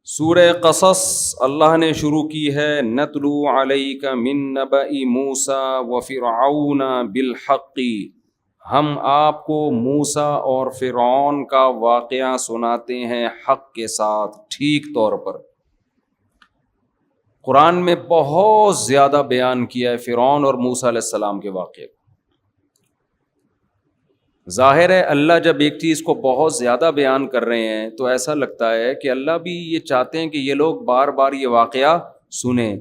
سورہ قصص اللہ نے شروع کی ہے، نتلو علیک من نبأ موسیٰ وفرعون بالحق، ہم آپ کو موسیٰ اور فرعون کا واقعہ سناتے ہیں حق کے ساتھ، ٹھیک طور پر۔ قرآن میں بہت زیادہ بیان کیا ہے فرعون اور موسیٰ علیہ السلام کے واقعے کو۔ ظاہر ہے اللہ جب ایک چیز کو بہت زیادہ بیان کر رہے ہیں تو ایسا لگتا ہے کہ اللہ بھی یہ چاہتے ہیں کہ یہ لوگ بار بار یہ واقعہ سنیں،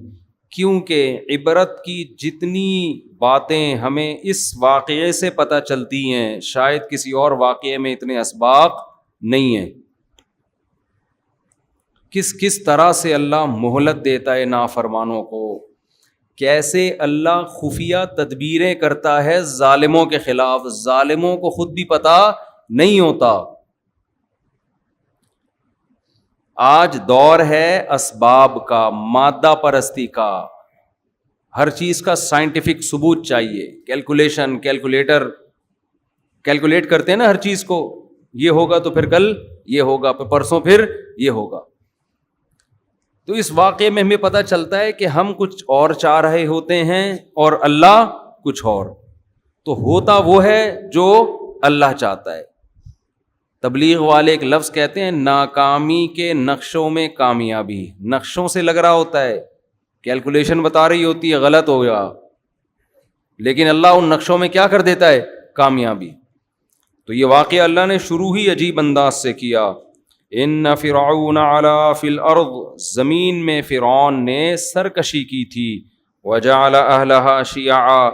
کیونکہ عبرت کی جتنی باتیں ہمیں اس واقعے سے پتہ چلتی ہیں شاید کسی اور واقعے میں اتنے اسباق نہیں ہیں۔ کس طرح سے اللہ مہلت دیتا ہے نافرمانوں کو، کیسے اللہ خفیہ تدبیریں کرتا ہے ظالموں کے خلاف، ظالموں کو خود بھی پتہ نہیں ہوتا۔ آج دور ہے اسباب کا، مادہ پرستی کا، ہر چیز کا سائنٹیفک ثبوت چاہیے، کیلکولیشن، کیلکولیٹر، کیلکولیٹ کرتے ہیں نا ہر چیز کو، یہ ہوگا تو پھر کل یہ ہوگا، پھر پرسوں پھر یہ ہوگا۔ تو اس واقعے میں ہمیں پتہ چلتا ہے کہ ہم کچھ اور چاہ رہے ہوتے ہیں اور اللہ کچھ اور، تو ہوتا وہ ہے جو اللہ چاہتا ہے۔ تبلیغ والے ایک لفظ کہتے ہیں، ناکامی کے نقشوں میں کامیابی، نقشوں سے لگ رہا ہوتا ہے، کیلکولیشن بتا رہی ہوتی ہے غلط ہو گیا، لیکن اللہ ان نقشوں میں کیا کر دیتا ہے؟ کامیابی۔ تو یہ واقعہ اللہ نے شروع ہی عجیب انداز سے کیا، ان فرعون علا فی الارض، زمین میں فرعون نے سرکشی کی تھی، وجعل اہلہا شیعا،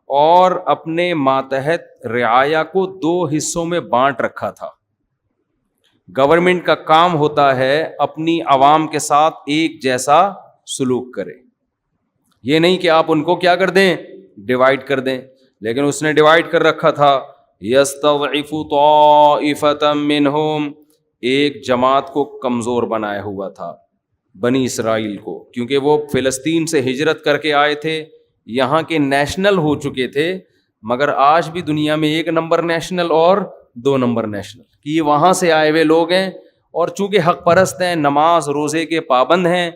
اور اپنے ماتحت رعایا کو دو حصوں میں بانٹ رکھا تھا۔ گورنمنٹ کا کام ہوتا ہے اپنی عوام کے ساتھ ایک جیسا سلوک کرے، یہ نہیں کہ آپ ان کو کیا کر دیں؟ ڈیوائیڈ کر دیں، لیکن اس نے ڈیوائیڈ کر رکھا تھا۔ یستضعف طائفة منہم، ایک جماعت کو کمزور بنایا ہوا تھا، بنی اسرائیل کو، کیونکہ وہ فلسطین سے ہجرت کر کے آئے تھے، یہاں کے نیشنل ہو چکے تھے، مگر آج بھی دنیا میں ایک نمبر نیشنل اور دو نمبر نیشنل، کہ یہ وہاں سے آئے ہوئے لوگ ہیں، اور چونکہ حق پرست ہیں، نماز روزے کے پابند ہیں۔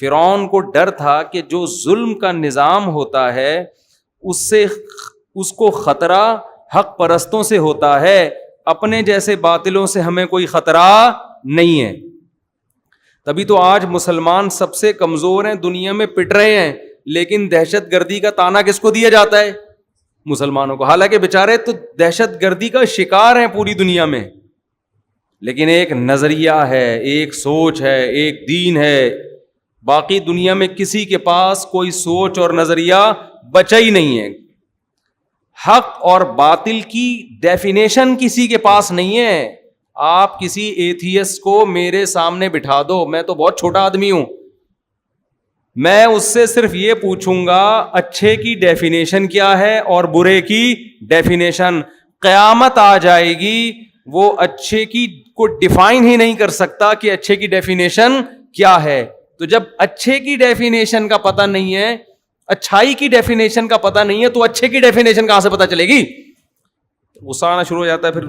فرعون کو ڈر تھا کہ جو ظلم کا نظام ہوتا ہے اس کو خطرہ حق پرستوں سے ہوتا ہے، اپنے جیسے باطلوں سے ہمیں کوئی خطرہ نہیں ہے۔ تبھی تو آج مسلمان سب سے کمزور ہیں، دنیا میں پٹ رہے ہیں، لیکن دہشت گردی کا تانا کس کو دیا جاتا ہے؟ مسلمانوں کو، حالانکہ بیچارے تو دہشت گردی کا شکار ہیں پوری دنیا میں، لیکن ایک نظریہ ہے، ایک سوچ ہے، ایک دین ہے، باقی دنیا میں کسی کے پاس کوئی سوچ اور نظریہ بچا ہی نہیں ہے۔ حق اور باطل کی ڈیفینیشن کسی کے پاس نہیں ہے۔ آپ کسی ایتھیسٹ کو میرے سامنے بٹھا دو، میں تو بہت چھوٹا آدمی ہوں، میں اس سے صرف یہ پوچھوں گا اچھے کی ڈیفینیشن کیا ہے اور برے کی ڈیفینیشن۔ قیامت آ جائے گی، وہ اچھے کی کو ڈیفائن ہی نہیں کر سکتا کہ اچھے کی ڈیفینیشن کیا ہے۔ تو جب اچھے کی ڈیفینیشن کا پتہ نہیں ہے، اچھائی کی ڈیفینیشن کا پتہ نہیں ہے، تو اچھے کی ڈیفینیشن کہاں سے پتہ چلے گی؟ غصہ آنا شروع ہو جاتا ہے پھر۔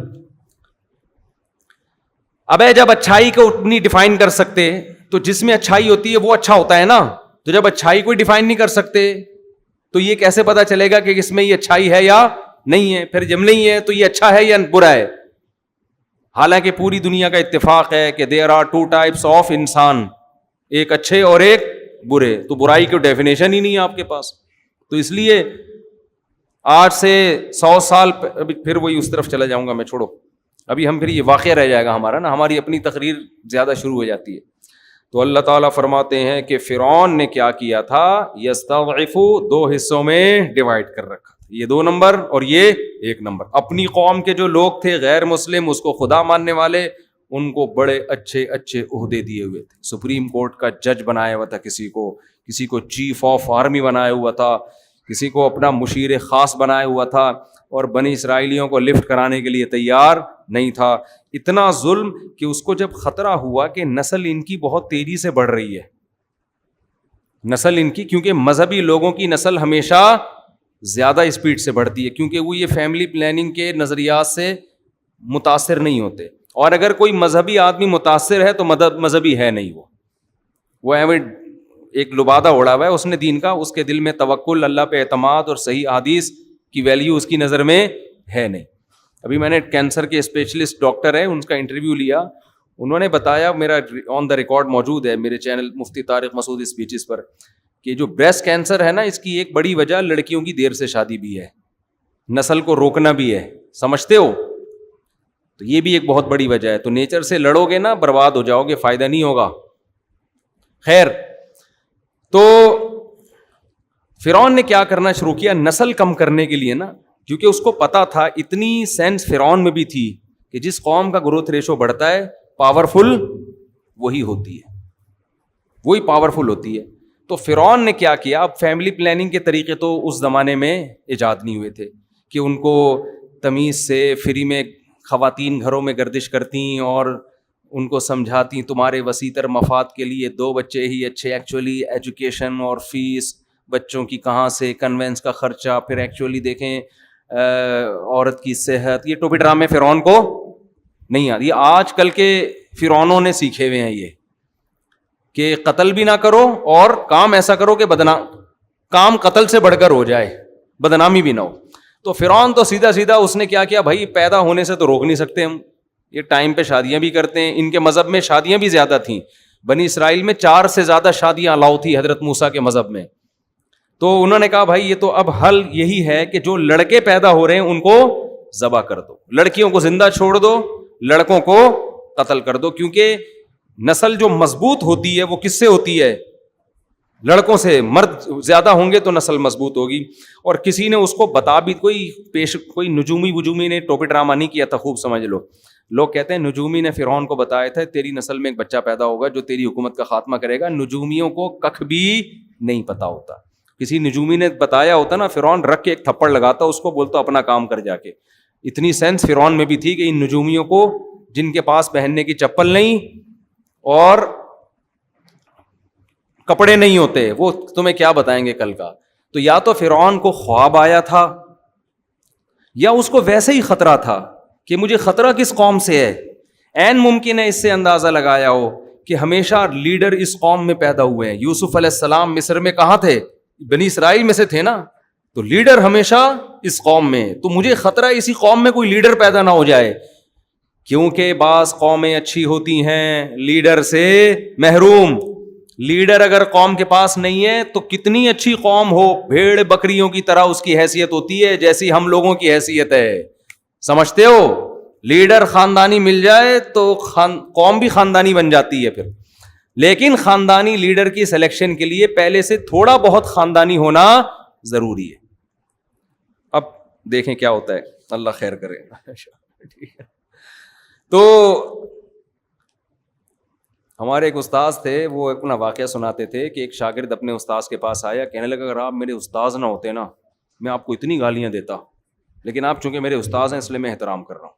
ابے جب اچھائی کو نہیں ڈیفائن کر سکتے تو جس میں اچھائی ہوتی ہے وہ اچھا ہوتا ہے نا، تو جب اچھائی کو ڈیفائن نہیں کر سکتے تو یہ کیسے پتہ چلے گا کہ اس میں یہ اچھائی ہے یا نہیں ہے؟ پھر جب نہیں ہے تو یہ اچھا ہے یا برا ہے؟ حالانکہ پوری دنیا کا اتفاق ہے کہ there are two types of انسان، ایک اچھے اور ایک برے، تو برائی کی ڈیفینیشن ہی نہیں ہے آپ کے پاس۔ تو اس لیے آج سے 100 سال پھر وہی اس طرف چلا جاؤں گا میں، چھوڑو ابھی ہم، پھر یہ واقعہ رہ جائے گا ہمارا نا، ہماری اپنی تقریر زیادہ شروع ہو جاتی ہے۔ تو اللہ تعالیٰ فرماتے ہیں کہ فرعون نے کیا کیا تھا؟ یستضعف، دو حصوں میں ڈیوائڈ کر رکھا، یہ 2 نمبر اور یہ 1 نمبر۔ اپنی قوم کے جو لوگ تھے غیر مسلم، اس کو خدا ماننے والے، ان کو بڑے اچھے اچھے عہدے دیے ہوئے تھے، سپریم کورٹ کا جج بنایا ہوا تھا، کسی کو چیف آف آرمی بنایا ہوا تھا، کسی کو اپنا مشیر خاص بنایا ہوا تھا، اور بنی اسرائیلیوں کو لفٹ کرانے کے لیے تیار نہیں تھا۔ اتنا ظلم کہ اس کو جب خطرہ ہوا کہ نسل ان کی بہت تیزی سے بڑھ رہی ہے، نسل ان کی، کیونکہ مذہبی لوگوں کی نسل ہمیشہ زیادہ اسپیڈ سے بڑھتی ہے، کیونکہ وہ یہ فیملی پلاننگ کے نظریات سے متاثر نہیں ہوتے، اور اگر کوئی مذہبی آدمی متاثر ہے تو مذہبی ہے نہیں وہ، وہ ایک لبادہ اڑا ہوا ہے اس نے دین کا, اس کے دل میں توکل, اللہ پہ اعتماد اور صحیح حدیث کی ویلیو اس کی نظر میں ہے نہیں. ابھی میں نے کینسر کے اسپیشلسٹ ڈاکٹر ہیں ان کا انٹرویو لیا, انہوں نے بتایا, میرا آن دا ریکارڈ موجود ہے میرے چینل مفتی طارق مسعود اسپیچز پر, کہ جو بریسٹ کینسر ہے نا اس کی ایک بڑی وجہ لڑکیوں کی دیر سے شادی بھی ہے, نسل کو روکنا بھی ہے, سمجھتے ہو, تو یہ بھی ایک بہت بڑی وجہ ہے. تو نیچر سے لڑو گے نا برباد ہو جاؤ گے, فائدہ نہیں ہوگا. خیر, تو فرعون نے کیا کرنا شروع کیا نسل کم کرنے کے لیے نا, کیونکہ اس کو پتا تھا, اتنی سینس فرعون میں بھی تھی کہ جس قوم کا گروتھ ریشو بڑھتا ہے پاورفل وہی ہوتی ہے, وہی پاورفل ہوتی ہے. تو فرعون نے کیا کیا, اب فیملی پلاننگ کے طریقے تو اس زمانے میں ایجاد نہیں ہوئے تھے کہ ان کو تمیز سے فری میں خواتین گھروں میں گردش کرتی اور ان کو سمجھاتی تمہارے وسیع تر مفاد کے لیے 2 بچے ہی اچھے. ایکچولی ایجوکیشن اور فیس بچوں کی کہاں سے, کنوینس کا خرچہ, پھر ایکچولی دیکھیں عورت کی صحت, یہ ٹوپی ڈرامے فرعون کو نہیں آتی. یہ آج کل کے فرعونوں نے سیکھے ہوئے ہیں یہ, کہ قتل بھی نہ کرو اور کام ایسا کرو کہ کام قتل سے بڑھ کر ہو جائے, بدنامی بھی نہ ہو. تو فرعون تو سیدھا سیدھا اس نے کیا کیا, بھائی پیدا ہونے سے تو روک نہیں سکتے ہم, یہ ٹائم پہ شادیاں بھی کرتے ہیں. ان کے مذہب میں شادیاں بھی زیادہ تھیں, بنی اسرائیل میں 4 سے زیادہ شادیاں الاؤ تھی حضرت موسیٰ کے مذہب میں. تو انہوں نے کہا بھائی یہ تو اب حل یہی ہے کہ جو لڑکے پیدا ہو رہے ہیں ان کو ذبح کر دو, لڑکیوں کو زندہ چھوڑ دو, لڑکوں کو قتل کر دو. کیونکہ نسل جو مضبوط ہوتی ہے وہ کس سے ہوتی ہے, لڑکوں سے. مرد زیادہ ہوں گے تو نسل مضبوط ہوگی. اور کسی نے اس کو بتا بھی, کوئی نجومی نے ٹوپی ڈرامہ نہیں کیا تھا, خوب سمجھ لو. لوگ کہتے ہیں نجومی نے فرعون کو بتایا تھا تیری نسل میں ایک بچہ پیدا ہوگا جو تیری حکومت کا خاتمہ کرے گا. نجومیوں کو ککھ بھی نہیں پتا ہوتا. کسی نجومی نے بتایا ہوتا نا, فرعون رکھ کے ایک تھپڑ لگاتا, اس کو بولتا اپنا کام کر جا کے. اتنی سینس فرعون میں بھی تھی کہ ان نجومیوں کو, جن کے پاس پہننے کی چپل نہیں اور کپڑے نہیں ہوتے, وہ تمہیں کیا بتائیں گے کل کا. تو یا تو فرعون کو خواب آیا تھا یا اس کو ویسے ہی خطرہ تھا کہ مجھے خطرہ کس قوم سے ہے. عین ممکن ہے اس سے اندازہ لگایا ہو کہ ہمیشہ لیڈر اس قوم میں پیدا ہوئے ہیں. یوسف علیہ السلام مصر میں کہاں تھے, بنی اسرائیل میں سے تھے نا, تو لیڈر ہمیشہ اس قوم میں. تو مجھے خطرہ اسی قوم میں کوئی لیڈر پیدا نہ ہو جائے, کیونکہ بعض قومیں اچھی ہوتی ہیں لیڈر سے محروم. لیڈر اگر قوم کے پاس نہیں ہے تو کتنی اچھی قوم ہو, بھیڑ بکریوں کی طرح اس کی حیثیت ہوتی ہے جیسی ہم لوگوں کی حیثیت ہے. سمجھتے ہو, لیڈر خاندانی مل جائے تو قوم بھی خاندانی بن جاتی ہے پھر. لیکن خاندانی لیڈر کی سلیکشن کے لیے پہلے سے تھوڑا بہت خاندانی ہونا ضروری ہے. اب دیکھیں کیا ہوتا ہے, اللہ خیر کرے. تو ہمارے ایک استاذ تھے, وہ اپنا واقعہ سناتے تھے کہ ایک شاگرد اپنے استاذ کے پاس آیا, کہنے لگا اگر آپ میرے استاذ نہ ہوتے نا میں آپ کو اتنی گالیاں دیتا, لیکن آپ چونکہ میرے استاذ ہیں اس لیے میں احترام کر رہا ہوں.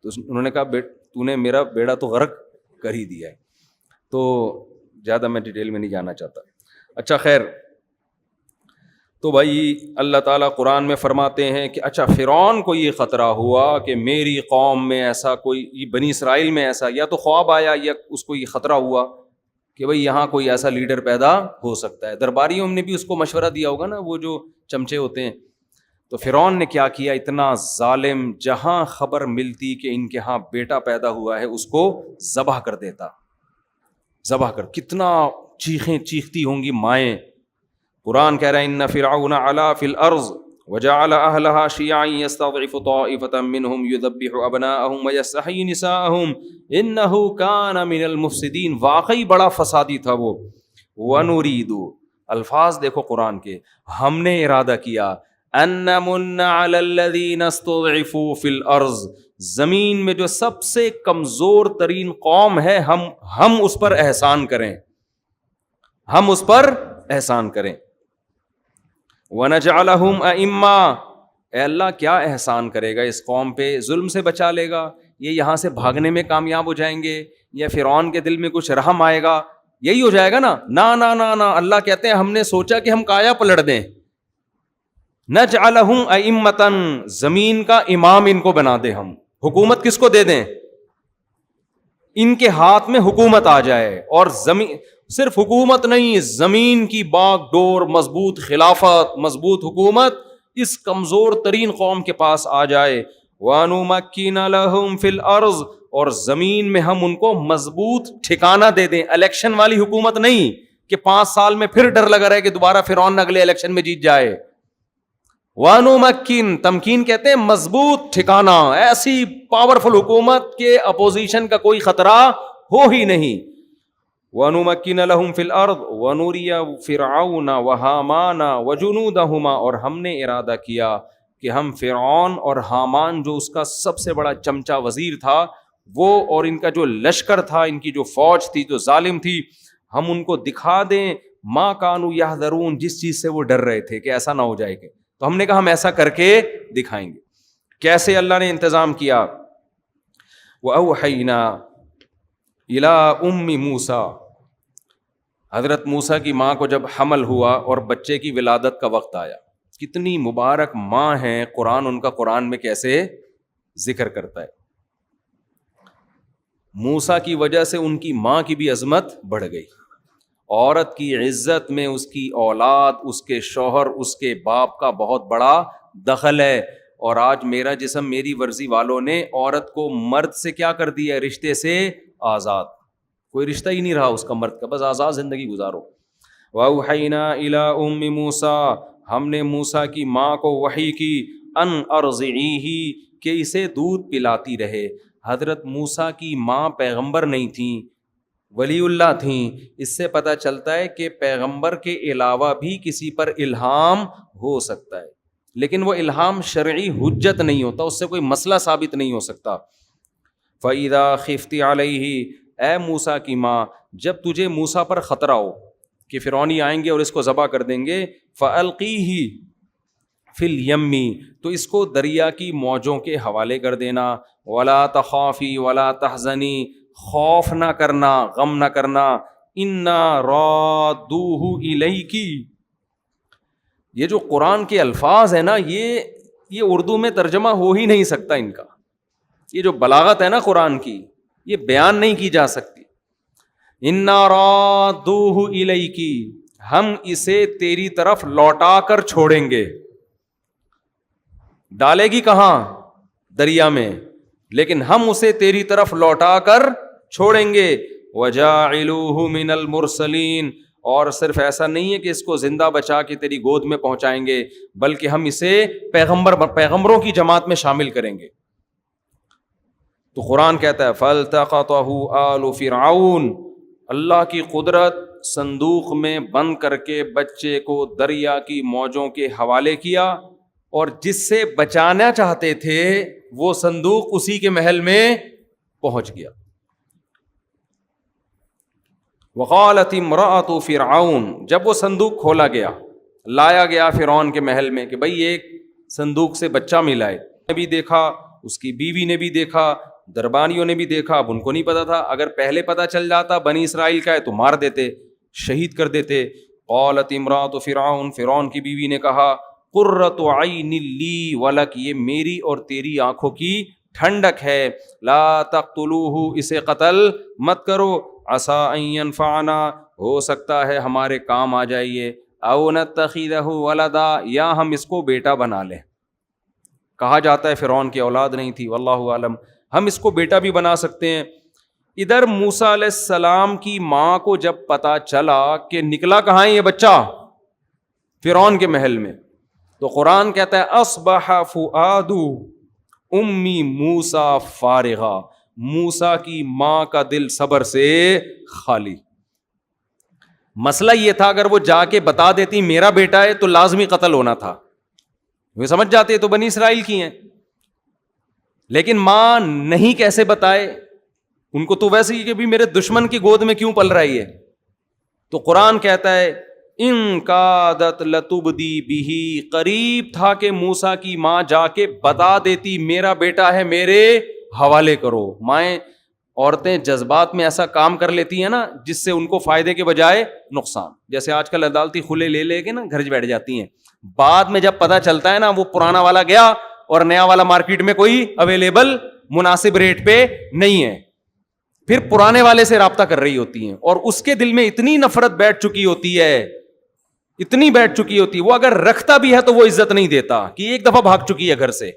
تو انہوں نے کہا تو نے میرا بیڑا تو غرق کر ہی دیا ہے. تو زیادہ میں ڈیٹیل میں نہیں جانا چاہتا. اچھا خیر, تو بھائی اللہ تعالیٰ قرآن میں فرماتے ہیں کہ اچھا فرعون کو یہ خطرہ ہوا کہ میری قوم میں ایسا کوئی, بنی اسرائیل میں ایسا, یا تو خواب آیا یا اس کو یہ خطرہ ہوا کہ بھائی یہاں کوئی ایسا لیڈر پیدا ہو سکتا ہے. درباریوں نے بھی اس کو مشورہ دیا ہوگا نا, وہ جو چمچے ہوتے ہیں. تو فرعون نے کیا کیا, اتنا ظالم, جہاں خبر ملتی کہ ان کے ہاں بیٹا پیدا ہوا ہے اس کو ذبح کر دیتا. ذبح کر, کتنا چیخیں چیختی ہوں گی مائیں. قرآن کہہ رہا ہے ان فرعون علا فی الارض وجعل اہلها شیعا یستضعف طائفة منهم یذبح ابناءهم ویستحیی نساءهم انہ کان من المفسدین. واقعی بڑا فسادی تھا وہ. ونرید, الفاظ دیکھو قرآن کے, ہم نے ارادہ کیا ان نمن علی الذین استضعفوا فی الارض, زمین میں جو سب سے کمزور ترین قوم ہے ہم اس پر احسان کریں, ہم اس پر احسان کریں. وَنَجْعَلَهُمْ أَئِمَّةً, اے اللہ کیا احسان کرے گا اس قوم پہ, ظلم سے بچا لے گا, یہ یہاں سے بھاگنے میں کامیاب ہو جائیں گے, یا فرعون کے دل میں کچھ رحم آئے گا, یہی ہو جائے گا نا. نا اللہ کہتے ہیں ہم نے سوچا کہ ہم کایا پلٹ دیں. نَجْعَلَهُمْ أَئِمَّةً, زمین کا امام ان کو بنا دیں ہم. حکومت کس کو دے دیں, ان کے ہاتھ میں حکومت آ جائے, اور زمین صرف حکومت نہیں، زمین کی باغ ڈور، مضبوط خلافت، مضبوط حکومت اس کمزور ترین قوم کے پاس آ جائے. وَنُمَكِّنَ لَهُمْ فِي الْأَرْضِ، اور زمین میں ہم ان کو مضبوط ٹھکانہ دے دیں. الیکشن والی حکومت نہیں کہ 5 سال میں پھر ڈر لگا رہے کہ دوبارہ فرعون اگلے الیکشن میں جیت جائے. وَنُمَكِّنَ، تمکین کہتے ہیں مضبوط ٹھکانہ، ایسی پاورفل حکومت کے اپوزیشن کا کوئی خطرہ ہو ہی نہیں. وَنُمَكِّنَ لَهُمْ فِي الْأَرْضِ وَنُرِيَ فِرْعَوْنَ وَهَامَانَ وَجُنُودَهُمَا، اور ہم نے ارادہ کیا کہ ہم فرعون اور حامان جو اس کا سب سے بڑا چمچا وزیر تھا وہ، اور ان کا جو لشکر تھا، ان کی جو فوج تھی جو ظالم تھی، ہم ان کو دکھا دیں ما کانوا یحذرون، جس چیز سے وہ ڈر رہے تھے کہ ایسا نہ ہو جائے گا. تو ہم نے کہا ہم ایسا کر کے دکھائیں گے. کیسے اللہ نے انتظام کیا؟ وَأَوْحَيْنَا إِلَىٰ أُمِّ مُوسَىٰ، حضرت موسیٰ کی ماں کو جب حمل ہوا اور بچے کی ولادت کا وقت آیا. کتنی مبارک ماں ہیں، قرآن ان کا قرآن میں کیسے ذکر کرتا ہے. موسیٰ کی وجہ سے ان کی ماں کی بھی عظمت بڑھ گئی. عورت کی عزت میں اس کی اولاد، اس کے شوہر، اس کے باپ کا بہت بڑا دخل ہے. اور آج میرا جسم میری ورزی والوں نے عورت کو مرد سے کیا کر دیا؟ رشتے سے آزاد. کوئی رشتہ ہی نہیں رہا اس کا مرد کا، بس آزاد زندگی گزارو. وَأَوْحَيْنَا إِلَىٰ أُمِّ مُوسَىٰ، ہم نے موسیٰ کی ماں کو وحی کی، ان ارضعیہ، کہ اسے دودھ پلاتی رہے. حضرت موسیٰ کی ماں پیغمبر نہیں تھیں، ولی اللہ تھیں. اس سے پتہ چلتا ہے کہ پیغمبر کے علاوہ بھی کسی پر الہام ہو سکتا ہے، لیکن وہ الہام شرعی حجت نہیں ہوتا، اس سے کوئی مسئلہ ثابت نہیں ہو سکتا. فَإِذَا خِفْتِ عَلَيْهِ، اے موسیٰ کی ماں جب تجھے موسیٰ پر خطرہ ہو کہ فرعونی آئیں گے اور اس کو ذبح کر دیں گے، فَأَلْقِيهِ فِي الْيَمِّ، تو اس کو دریا کی موجوں کے حوالے کر دینا. وَلَا تَخَافِي وَلَا تَحْزَنِي، خوف نہ کرنا، غم نہ کرنا. إِنَّا رَادُّوهُ إِلَيْكِ، یہ جو قرآن کے الفاظ ہیں نا، یہ اردو میں ترجمہ ہو ہی نہیں سکتا ان کا. یہ جو بلاغت ہے نا قرآن کی، یہ بیان نہیں کی جا سکتی. اِنَّا رَادُّوهُ إِلَيْكِ، ہم اسے تیری طرف لوٹا کر چھوڑیں گے. ڈالے گی کہاں؟ دریا میں، لیکن ہم اسے تیری طرف لوٹا کر چھوڑیں گے. وَجَاعِلُوهُ مِنَ الْمُرْسَلِينَ، اور صرف ایسا نہیں ہے کہ اس کو زندہ بچا کے تیری گود میں پہنچائیں گے، بلکہ ہم اسے پیغمبروں کی جماعت میں شامل کریں گے. تو قرآن کہتا ہے فَالْتَقَطَهُ آلُ فِرْعَوْنَ، اللہ کی قدرت صندوق میں بند کر کے بچے کو دریا کی موجوں کے حوالے کیا، اور جس سے بچانا چاہتے تھے وہ صندوق اسی کے محل میں پہنچ گیا. وقالت امرأۃ فرعون، جب وہ صندوق کھولا گیا، لایا گیا فرعون کے محل میں کہ بھئی ایک صندوق سے بچہ ملا ہے، نے بھی دیکھا، اس کی بیوی نے بھی دیکھا، دربانیوں نے بھی دیکھا. اب ان کو نہیں پتا تھا، اگر پہلے پتا چل جاتا بنی اسرائیل کا ہے تو مار دیتے، شہید کر دیتے. قالت امرأۃ فرعون، فرعون کی بیوی نے کہا قرۃ عین لی ولک، یہ میری اور تیری آنکھوں کی ٹھنڈک ہے. لا تقتلوہ، اسے قتل مت کرو. عسیٰ ان ینفعنا، ہو سکتا ہے ہمارے کام آ جائیے. او نتخذہ ولدا، یا ہم اس کو بیٹا بنا لیں. کہا جاتا ہے فرعون کی اولاد نہیں تھی، واللہ عالم، ہم اس کو بیٹا بھی بنا سکتے ہیں. ادھر موسیٰ علیہ السلام کی ماں کو جب پتا چلا کہ نکلا کہاں ہے یہ بچہ، فرعون کے محل میں، تو قرآن کہتا ہے اصبح فؤاد امی موسیٰ فارغا، موسیٰ کی ماں کا دل صبر سے خالی. مسئلہ یہ تھا اگر وہ جا کے بتا دیتی میرا بیٹا ہے تو لازمی قتل ہونا تھا، وہ سمجھ جاتے تو بنی اسرائیل کی ہیں. لیکن ماں نہیں کیسے بتائے، ان کو تو ویسے ہی کہ بھی میرے دشمن کی گود میں کیوں پل رہی ہے. تو قرآن کہتا ہے ان کادت لتبدی بہی، قریب تھا کہ موسیٰ کی ماں جا کے بتا دیتی میرا بیٹا ہے میرے حوالے کرو. مائیں عورتیں جذبات میں ایسا کام کر لیتی ہیں نا جس سے ان کو فائدے کے بجائے نقصان. جیسے آج کل عدالتی کھلے لے کے نا گھر بیٹھ جاتی ہیں، بعد میں جب پتا چلتا ہے نا وہ پرانا والا گیا اور نیا والا مارکیٹ میں کوئی اویلیبل مناسب ریٹ پہ نہیں ہے، پھر پرانے والے سے رابطہ کر رہی ہوتی ہیں اور اس کے دل میں اتنی نفرت بیٹھ چکی ہوتی ہے، اتنی بیٹھ چکی ہوتی ہے، وہ اگر رکھتا بھی ہے تو وہ عزت نہیں دیتا کہ ایک دفعہ بھاگ چکی ہے گھر سے.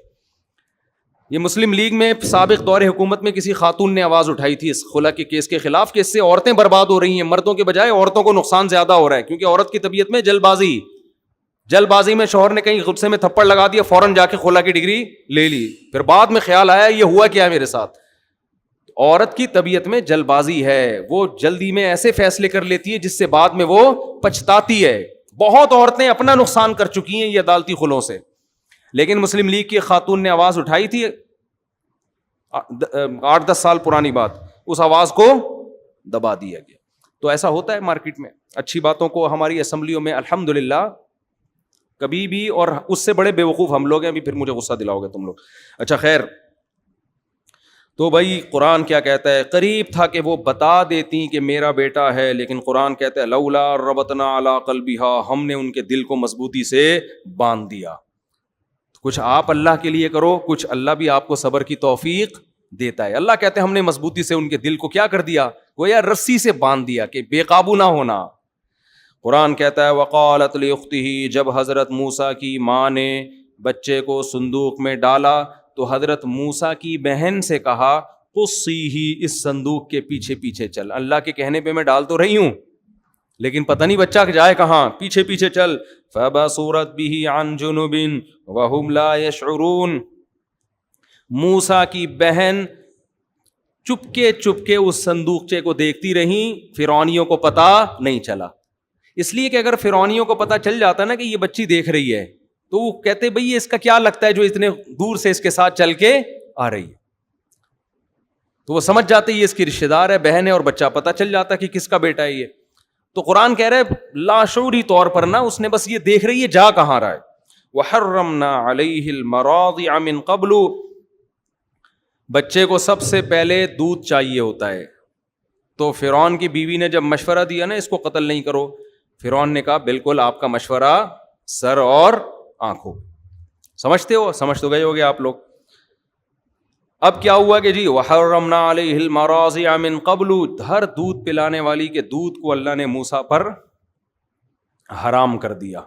یہ مسلم لیگ میں سابق دور حکومت میں کسی خاتون نے آواز اٹھائی تھی اس خلا کے کیس کے خلاف کہ اس سے عورتیں برباد ہو رہی ہیں، مردوں کے بجائے عورتوں کو نقصان زیادہ ہو رہا ہے، کیونکہ عورت کی طبیعت میں جلد بازی میں شوہر نے کہیں غصے میں تھپڑ لگا دیا، فوراً جا کے خلا کی ڈگری لے لی، پھر بعد میں خیال آیا یہ ہوا کیا میرے ساتھ. عورت کی طبیعت میں جلد بازی ہے، وہ جلدی میں ایسے فیصلے کر لیتی ہے جس سے بعد میں وہ پچھتاتی ہے. بہت عورتیں اپنا نقصان کر چکی ہیں یہ عدالتی خلوں سے. لیکن مسلم لیگ کی خاتون نے آواز اٹھائی تھی 8-10 سال پرانی بات، اس آواز کو دبا دیا گیا. تو ایسا ہوتا ہے مارکیٹ میں، اچھی باتوں کو ہماری اسمبلیوں میں الحمدللہ کبھی بھی، اور اس سے بڑے بے وقوف ہم لوگ ہیں. ابھی پھر مجھے غصہ دلاؤ گے تم لوگ. اچھا خیر، تو بھائی قرآن کیا کہتا ہے؟ قریب تھا کہ وہ بتا دیتی کہ میرا بیٹا ہے، لیکن قرآن کہتا ہے لولا ربطنا علی قلبہا، ہم نے ان کے دل کو مضبوطی سے باندھ دیا. کچھ آپ اللہ کے لیے کرو، کچھ اللہ بھی آپ کو صبر کی توفیق دیتا ہے. اللہ کہتے ہیں ہم نے مضبوطی سے ان کے دل کو کیا کر دیا؟ گویا رسی سے باندھ دیا کہ بے قابو نہ ہونا. قرآن کہتا ہے وقالت لاختہ، جب حضرت موسیٰ کی ماں نے بچے کو صندوق میں ڈالا تو حضرت موسیٰ کی بہن سے کہا قصیہ، اس صندوق کے پیچھے پیچھے چل. اللہ کے کہنے پہ میں ڈال تو رہی ہوں لیکن پتہ نہیں بچہ جائے کہاں، پیچھے پیچھے چل. فبصرت به عن جنب وهم لا يشعرون، موسیٰ کی بہن چپکے اس صندوقچے کو دیکھتی رہیں، فرعونیوں کو پتا نہیں چلا. اس لیے کہ اگر فرعونیوں کو پتا چل جاتا نا کہ یہ بچی دیکھ رہی ہے تو وہ کہتے بھئی اس کا کیا لگتا ہے جو اتنے دور سے اس کے ساتھ چل کے آ رہی ہے. تو وہ سمجھ جاتے یہ اس کی رشتہ دار ہے، بہن ہے، اور بچہ پتا چل جاتا کہ کس کا بیٹا ہے یہ. تو قرآن کہہ رہا ہے لاشعوری طور پر نا، اس نے بس یہ دیکھ رہی ہے جا کہاں رہا ہے. وحرمنا علیہ المراضع من قبل، بچے کو سب سے پہلے دودھ چاہیے ہوتا ہے. تو فرعون کی بیوی نے جب مشورہ دیا نا اس کو قتل نہیں کرو، فرعون نے کہا بالکل آپ کا مشورہ سر اور آنکھوں. سمجھتے ہو، سمجھ تو گئے ہوگے آپ لوگ. اب کیا ہوا کہ جی وحرمنا علیہ المراضع من قبل، ہر دودھ پلانے والی کے دودھ کو اللہ نے موسیٰ پر حرام کر دیا.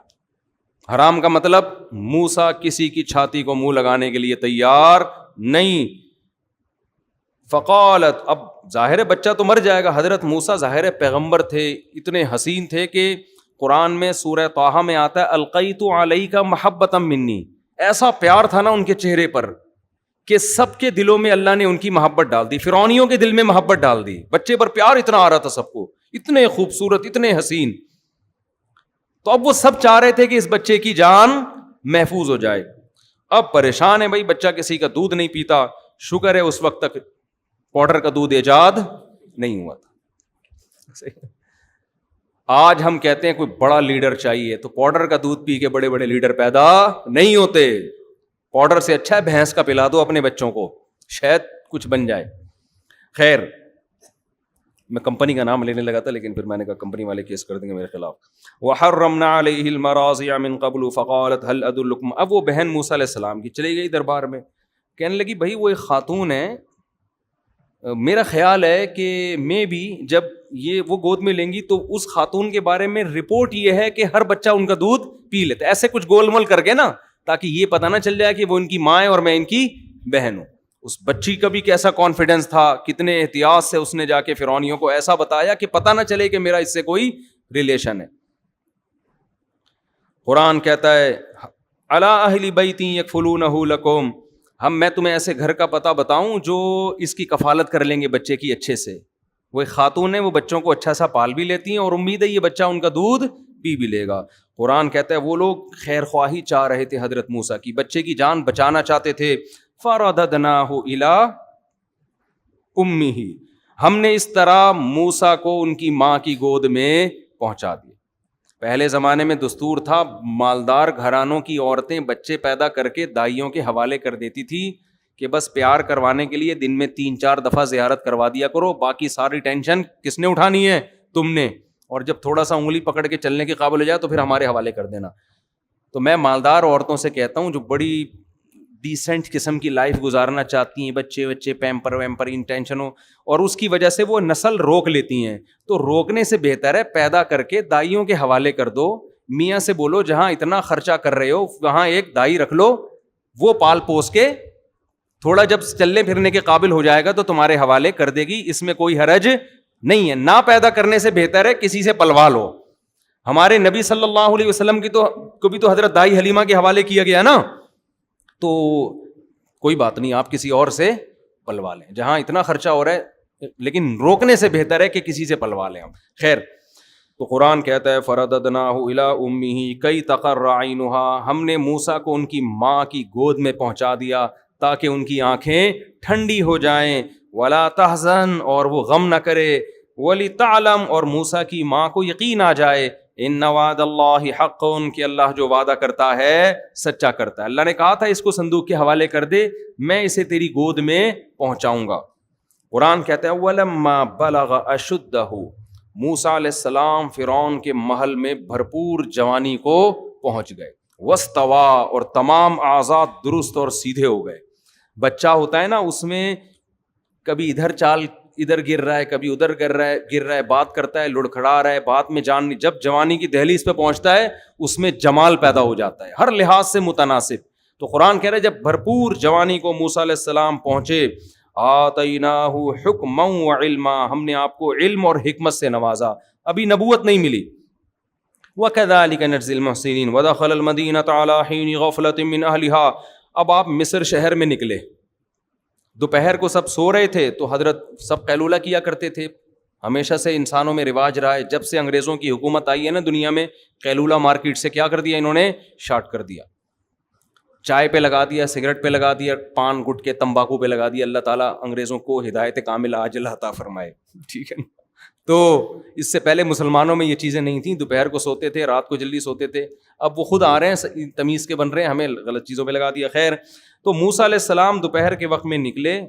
حرام کا مطلب موسیٰ کسی کی چھاتی کو منہ لگانے کے لیے تیار نہیں. فقالت، اب ظاہر ہے بچہ تو مر جائے گا. حضرت موسیٰ ظاہر پیغمبر تھے، اتنے حسین تھے کہ قرآن میں سورہ طٰہٰ میں آتا ہے القیت علیک محبۃ منی، ایسا پیار تھا نا ان کے چہرے پر کہ سب کے دلوں میں اللہ نے ان کی محبت ڈال دی، فرعونیوں کے دل میں محبت ڈال دی. بچے پر پیار اتنا آ رہا تھا سب کو، اتنے خوبصورت، اتنے حسین. تو اب وہ سب چاہ رہے تھے کہ اس بچے کی جان محفوظ ہو جائے. اب پریشان ہے بھائی، بچہ کسی کا دودھ نہیں پیتا. شکر ہے اس وقت تک پاؤڈر کا دودھ ایجاد نہیں ہوا تھا. آج ہم کہتے ہیں کوئی بڑا لیڈر چاہیے تو پاؤڈر کا دودھ پی کے بڑے بڑے لیڈر پیدا نہیں ہوتے. پاؤڈر سے اچھا ہے بھینس کا پلا دو اپنے بچوں کو، شاید کچھ بن جائے. خیر، میں کمپنی کا نام لینے لگا تھا لیکن پھر میں نے کہا کمپنی والے کیس کر دیں گے میرے خلاف. وحرمنا علیہ المراضع من قبل فقالت هل ادلکم، اب وہ بہن موسیٰ علیہ السلام کی چلی گئی دربار میں، کہنے لگی بھائی وہ ایک خاتون ہے، میرا خیال ہے کہ میں بھی جب یہ وہ گود میں لیں گی تو اس خاتون کے بارے میں رپورٹ یہ ہے کہ ہر بچہ ان کا دودھ پی لیتا ہے. ایسے کچھ گول مول کر کے نا، تاکہ یہ پتہ نہ چل جائے کہ وہ ان کی ماں ہے اور میں ان کی بہن ہوں. اس بچی کا بھی کیسا کانفیڈنس تھا، کتنے احتیاط سے اس نے جا کے فرعونیوں کو ایسا بتایا کہ پتہ نہ چلے کہ میرا اس سے کوئی ریلیشن ہے. قرآن کہتا ہے الا اہل بیت یکفلونہ لکم، میں تمہیں ایسے گھر کا پتہ بتاؤں جو اس کی کفالت کر لیں گے بچے کی اچھے سے. وہ ایک خاتون ہے، وہ بچوں کو اچھا سا پال بھی لیتی ہیں اور امید ہے یہ بچہ ان کا دودھ پی بھی لے گا. قرآن کہتا ہے وہ لوگ خیر خواہی چاہ رہے تھے حضرت موسیٰ کی، بچے کی جان بچانا چاہتے تھے. فرددناہ الی امہ، ہم نے اس طرح موسیٰ کو ان کی ماں کی گود میں پہنچا دیا. پہلے زمانے میں دستور تھا مالدار گھرانوں کی عورتیں بچے پیدا کر کے دائیوں کے حوالے کر دیتی تھی کہ بس پیار کروانے کے لیے دن میں 3-4 دفعہ زیارت کروا دیا کرو، باقی ساری ٹینشن کس نے اٹھانی ہے؟ تم نے. اور جب تھوڑا سا انگلی پکڑ کے چلنے کے قابل ہو جائے تو پھر ہمارے حوالے کر دینا. تو میں مالدار عورتوں سے کہتا ہوں جو بڑی ڈیسنٹ قسم کی لائف گزارنا چاہتی ہیں, بچے پیمپر ویمپر ان ٹینشنوں, اور اس کی وجہ سے وہ نسل روک لیتی ہیں. تو روکنے سے بہتر ہے پیدا کر کے دائیوں کے حوالے کر دو, میاں سے بولو جہاں اتنا خرچہ کر رہے ہو وہاں ایک دائی رکھ لو, وہ پال پوس کے تھوڑا جب چلنے پھرنے کے قابل ہو جائے گا تو تمہارے حوالے کر دے گی, اس میں کوئی حرج نہیں ہے. نہ پیدا کرنے سے بہتر ہے کسی سے پلوا لو. ہمارے نبی صلی اللہ علیہ وسلم کو بھی تو حضرت دائی حلیمہ کے حوالے کیا گیا نا, تو کوئی بات نہیں, آپ کسی اور سے پلوا لیں جہاں اتنا خرچہ ہو رہا ہے, لیکن روکنے سے بہتر ہے کہ کسی سے پلوا لیں ہم. خیر, تو قرآن کہتا ہے فرددناہ الی امہ کی تقر عینہا, ہم نے موسیٰ کو ان کی ماں کی گود میں پہنچا دیا تاکہ ان کی آنکھیں ٹھنڈی ہو جائیں, ولا تحزن, اور وہ غم نہ کرے, ولتعلم, اور موسیٰ کی ماں کو یقین آ جائے, ان وعد اللہ حق, کہ اللہ جو وعدہ کرتا ہے سچا کرتا ہے. اللہ نے کہا تھا اس کو صندوق کے حوالے کر دے, میں اسے تیری گود میں پہنچاؤں گا. قرآن کہتا ہے وَلَمَّا بَلَغَ أَشُدَّهُ, موسیٰ علیہ السلام فرعون کے محل میں بھرپور جوانی کو پہنچ گئے, وَاسْتَوَىٰ, اور تمام اعضاء درست اور سیدھے ہو گئے. بچہ ہوتا ہے نا, اس میں کبھی ادھر چال ادھر گر رہا ہے, کبھی ادھر گر رہا ہے, بات کرتا ہے, لڑکھڑا رہا ہے, بات میں جان نہیں. جب جوانی کی دہلیز پہ پہنچتا ہے اس میں جمال پیدا ہو جاتا ہے ہر لحاظ سے متناسب. تو قرآن کہہ رہا ہے جب بھرپور جوانی کو موسیٰ علیہ السلام پہنچے, آتیناہ حکما وعلما, ہم نے آپ کو علم اور حکمت سے نوازا, ابھی نبوت نہیں ملی. وَكَذَلِكَ نَجْزِي الْمُحْسِنِينَ وَدَخَلَ الْمَدِينَةَ عَلَىٰ حِينِ غَفْلَةٍ مِّنْ أَهْلِهَا. اب آپ مصر شہر میں نکلے, دوپہر کو سب سو رہے تھے تو حضرت سب قیلولہ کیا کرتے تھے. ہمیشہ سے انسانوں میں رواج رہا ہے, جب سے انگریزوں کی حکومت آئی ہے نا دنیا میں, قیلولہ مارکیٹ سے کیا کر دیا انہوں نے, شارٹ کر دیا. چائے پہ لگا دیا, سگریٹ پہ لگا دیا, پان گٹکے تمباکو پہ لگا دیا. اللہ تعالیٰ انگریزوں کو ہدایت کامل عاجلہ عطا فرمائے, ٹھیک ہے نا. تو اس سے پہلے مسلمانوں میں یہ چیزیں نہیں تھیں, دوپہر کو سوتے تھے, رات کو جلدی سوتے تھے. اب وہ خود آ رہے ہیں تمیز کے بن رہے ہیں, ہمیں غلط چیزوں پہ لگا دیا. خیر, تو موسیٰ علیہ السلام دوپہر کے وقت میں نکلے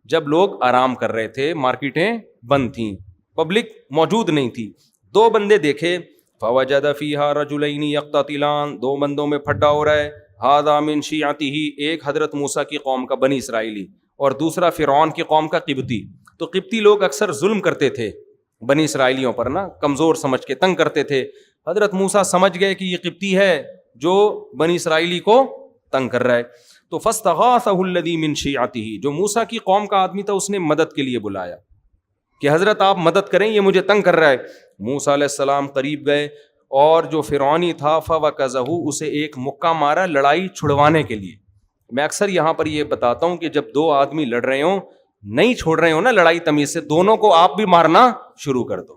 جب لوگ آرام کر رہے تھے, مارکیٹیں بند تھیں, پبلک موجود نہیں تھی. دو بندے دیکھے, فوجد فیہا رجلین یقتتلان, دو بندوں میں پھڈا ہو رہا ہے. ھذا من شیعتہ, ایک حضرت موسیٰ کی قوم کا بنی اسرائیلی, اور دوسرا فرعون کی قوم کا قبطی. تو قبطی لوگ اکثر ظلم کرتے تھے بنی اسرائیلیوں پر نا, کمزور سمجھ کے تنگ کرتے تھے. حضرت موسیٰ سمجھ گئے کہ یہ قبطی ہے جو بنی اسرائیلی کو تنگ کر رہا ہے. تو فاستغاثہ الذی من شیعتہ, جو موسیٰ کی قوم کا آدمی تھا اس نے مدد کے لیے بلایا کہ حضرت آپ مدد کریں, یہ مجھے تنگ کر رہا ہے. موسیٰ علیہ السلام قریب گئے اور جو فرعونی تھا فوکزہ, اسے ایک مکہ مارا لڑائی چھڑوانے کے لیے. میں اکثر یہاں پر یہ بتاتا ہوں کہ جب دو آدمی لڑ رہے ہوں, نہیں چھوڑ رہے ہوں نا لڑائی تمیز سے, دونوں کو آپ بھی مارنا شروع کر دو.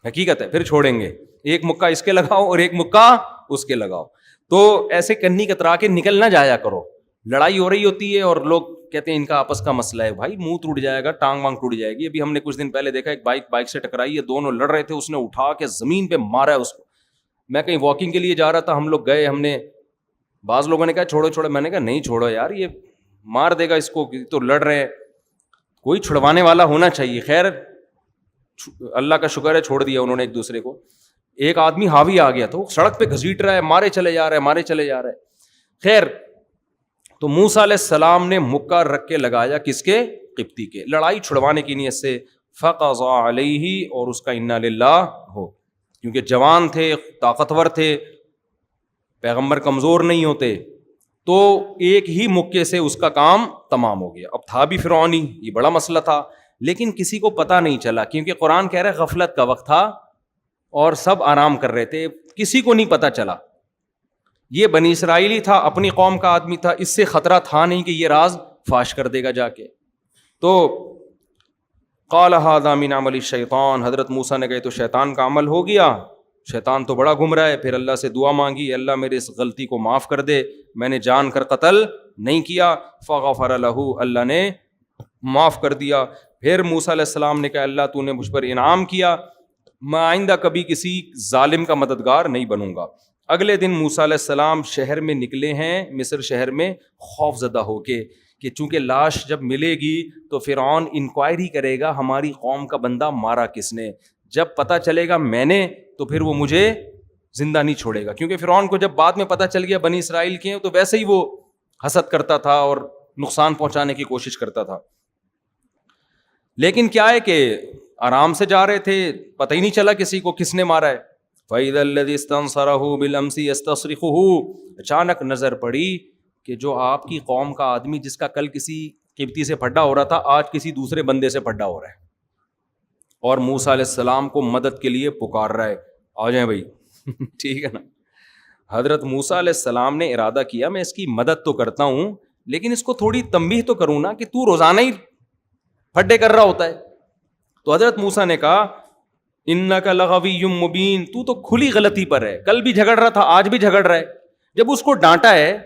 حقیقت ہے, پھر چھوڑیں گے. ایک مکہ اس کے لگاؤ اور ایک مکہ اس کے لگاؤ. تو ایسے کنی کترا کے نکل نہ جایا کرو. لڑائی ہو رہی ہوتی ہے اور لوگ کہتے ہیں ان کا آپس کا مسئلہ ہے. بھائی منہ ٹوٹ جائے گا, ٹانگ وانگ ٹوٹ جائے گی. ابھی ہم نے کچھ دن پہلے دیکھا, ایک بائک سے ٹکرائی ہے, دونوں لڑ رہے تھے, اس نے اٹھا کے زمین پہ مارا ہے اس کو. میں کہیں واکنگ کے لیے جا رہا تھا, ہم لوگ گئے, ہم نے, بعض لوگوں نے کہا چھوڑو, میں نے کہا نہیں چھوڑو یار, یہ مار دے گا اس کو, تو لڑ رہے ہیں, کوئی چھڑوانے والا ہونا چاہیے. خیر اللہ کا شکر ہے چھوڑ دیا انہوں نے ایک دوسرے کو. ایک آدمی حاوی آ گیا تو سڑک پہ گھسیٹ رہا ہے, مارے چلے جا رہا ہے. خیر, تو موسیٰ علیہ السلام نے مکہ رکھ کے لگایا کس کے, قبطی کے, لڑائی چھڑوانے کی نیت سے. فقضى علیہ, اور اس کا انا للہ ہو, کیونکہ جوان تھے, طاقتور تھے, پیغمبر کمزور نہیں ہوتے, تو ایک ہی مکے سے اس کا کام تمام ہو گیا. اب تھا بھی فرعونی, یہ بڑا مسئلہ تھا, لیکن کسی کو پتہ نہیں چلا, کیونکہ قرآن کہہ رہا ہے غفلت کا وقت تھا اور سب آرام کر رہے تھے, کسی کو نہیں پتہ چلا. یہ بنی اسرائیلی تھا, اپنی قوم کا آدمی تھا, اس سے خطرہ تھا نہیں کہ یہ راز فاش کر دے گا جا کے. تو قال ھذا من عمل الشیطان, حضرت موسیٰ نے کہے تو شیطان کا عمل ہو گیا, شیطان تو بڑا گھوم رہا ہے. پھر اللہ سے دعا مانگی, اللہ میرے اس غلطی کو معاف کر دے, میں نے جان کر قتل نہیں کیا. فغفر لہ, اللہ نے معاف کر دیا. پھر موسیٰ علیہ السلام نے کہا اللہ تو نے مجھ پر انعام کیا, میں آئندہ کبھی کسی ظالم کا مددگار نہیں بنوں گا. اگلے دن موسیٰ علیہ السلام شہر میں نکلے ہیں, مصر شہر میں, خوف زدہ ہو کے کہ چونکہ لاش جب ملے گی تو فرعون انکوائری کرے گا ہماری قوم کا بندہ مارا کس نے. جب پتہ چلے گا میں نے تو پھر وہ مجھے زندہ نہیں چھوڑے گا, کیونکہ فرعون کو جب بعد میں پتہ چل گیا بنی اسرائیل کے ہیں تو ویسے ہی وہ حسد کرتا تھا اور نقصان پہنچانے کی کوشش کرتا تھا. لیکن کیا ہے کہ آرام سے جا رہے تھے, پتہ ہی نہیں چلا کسی کو کس نے مارا ہے. فَإِذَا الَّذِي اسْتَنصَرَهُ بِالْأَمْسِ يَسْتَصْرِخُهُ, اچانک نظر پڑی کہ جو آپ کی قوم کا آدمی جس کا کل کسی قبطی سے پھڈا ہو رہا تھا, آج کسی دوسرے بندے سے پھڈا ہو رہا ہے, اور موسیٰ علیہ السلام کو مدد کے لیے پکار رہا ہے, آ جائیں بھائی. ٹھیک ہے نا. حضرت موسیٰ علیہ السلام نے ارادہ کیا میں اس کی مدد تو کرتا ہوں, لیکن اس کو تھوڑی تنبیہ تو کروں نا کہ تو روزانہ ہی پھڈے کر رہا ہوتا ہے. تو حضرت موسیٰ نے کہا انک لغوی مبین, تو کھلی غلطی پر ہے, کل بھی جھگڑ رہا تھا, آج بھی جھگڑ رہا ہے. جب اس کو ڈانٹا ہے,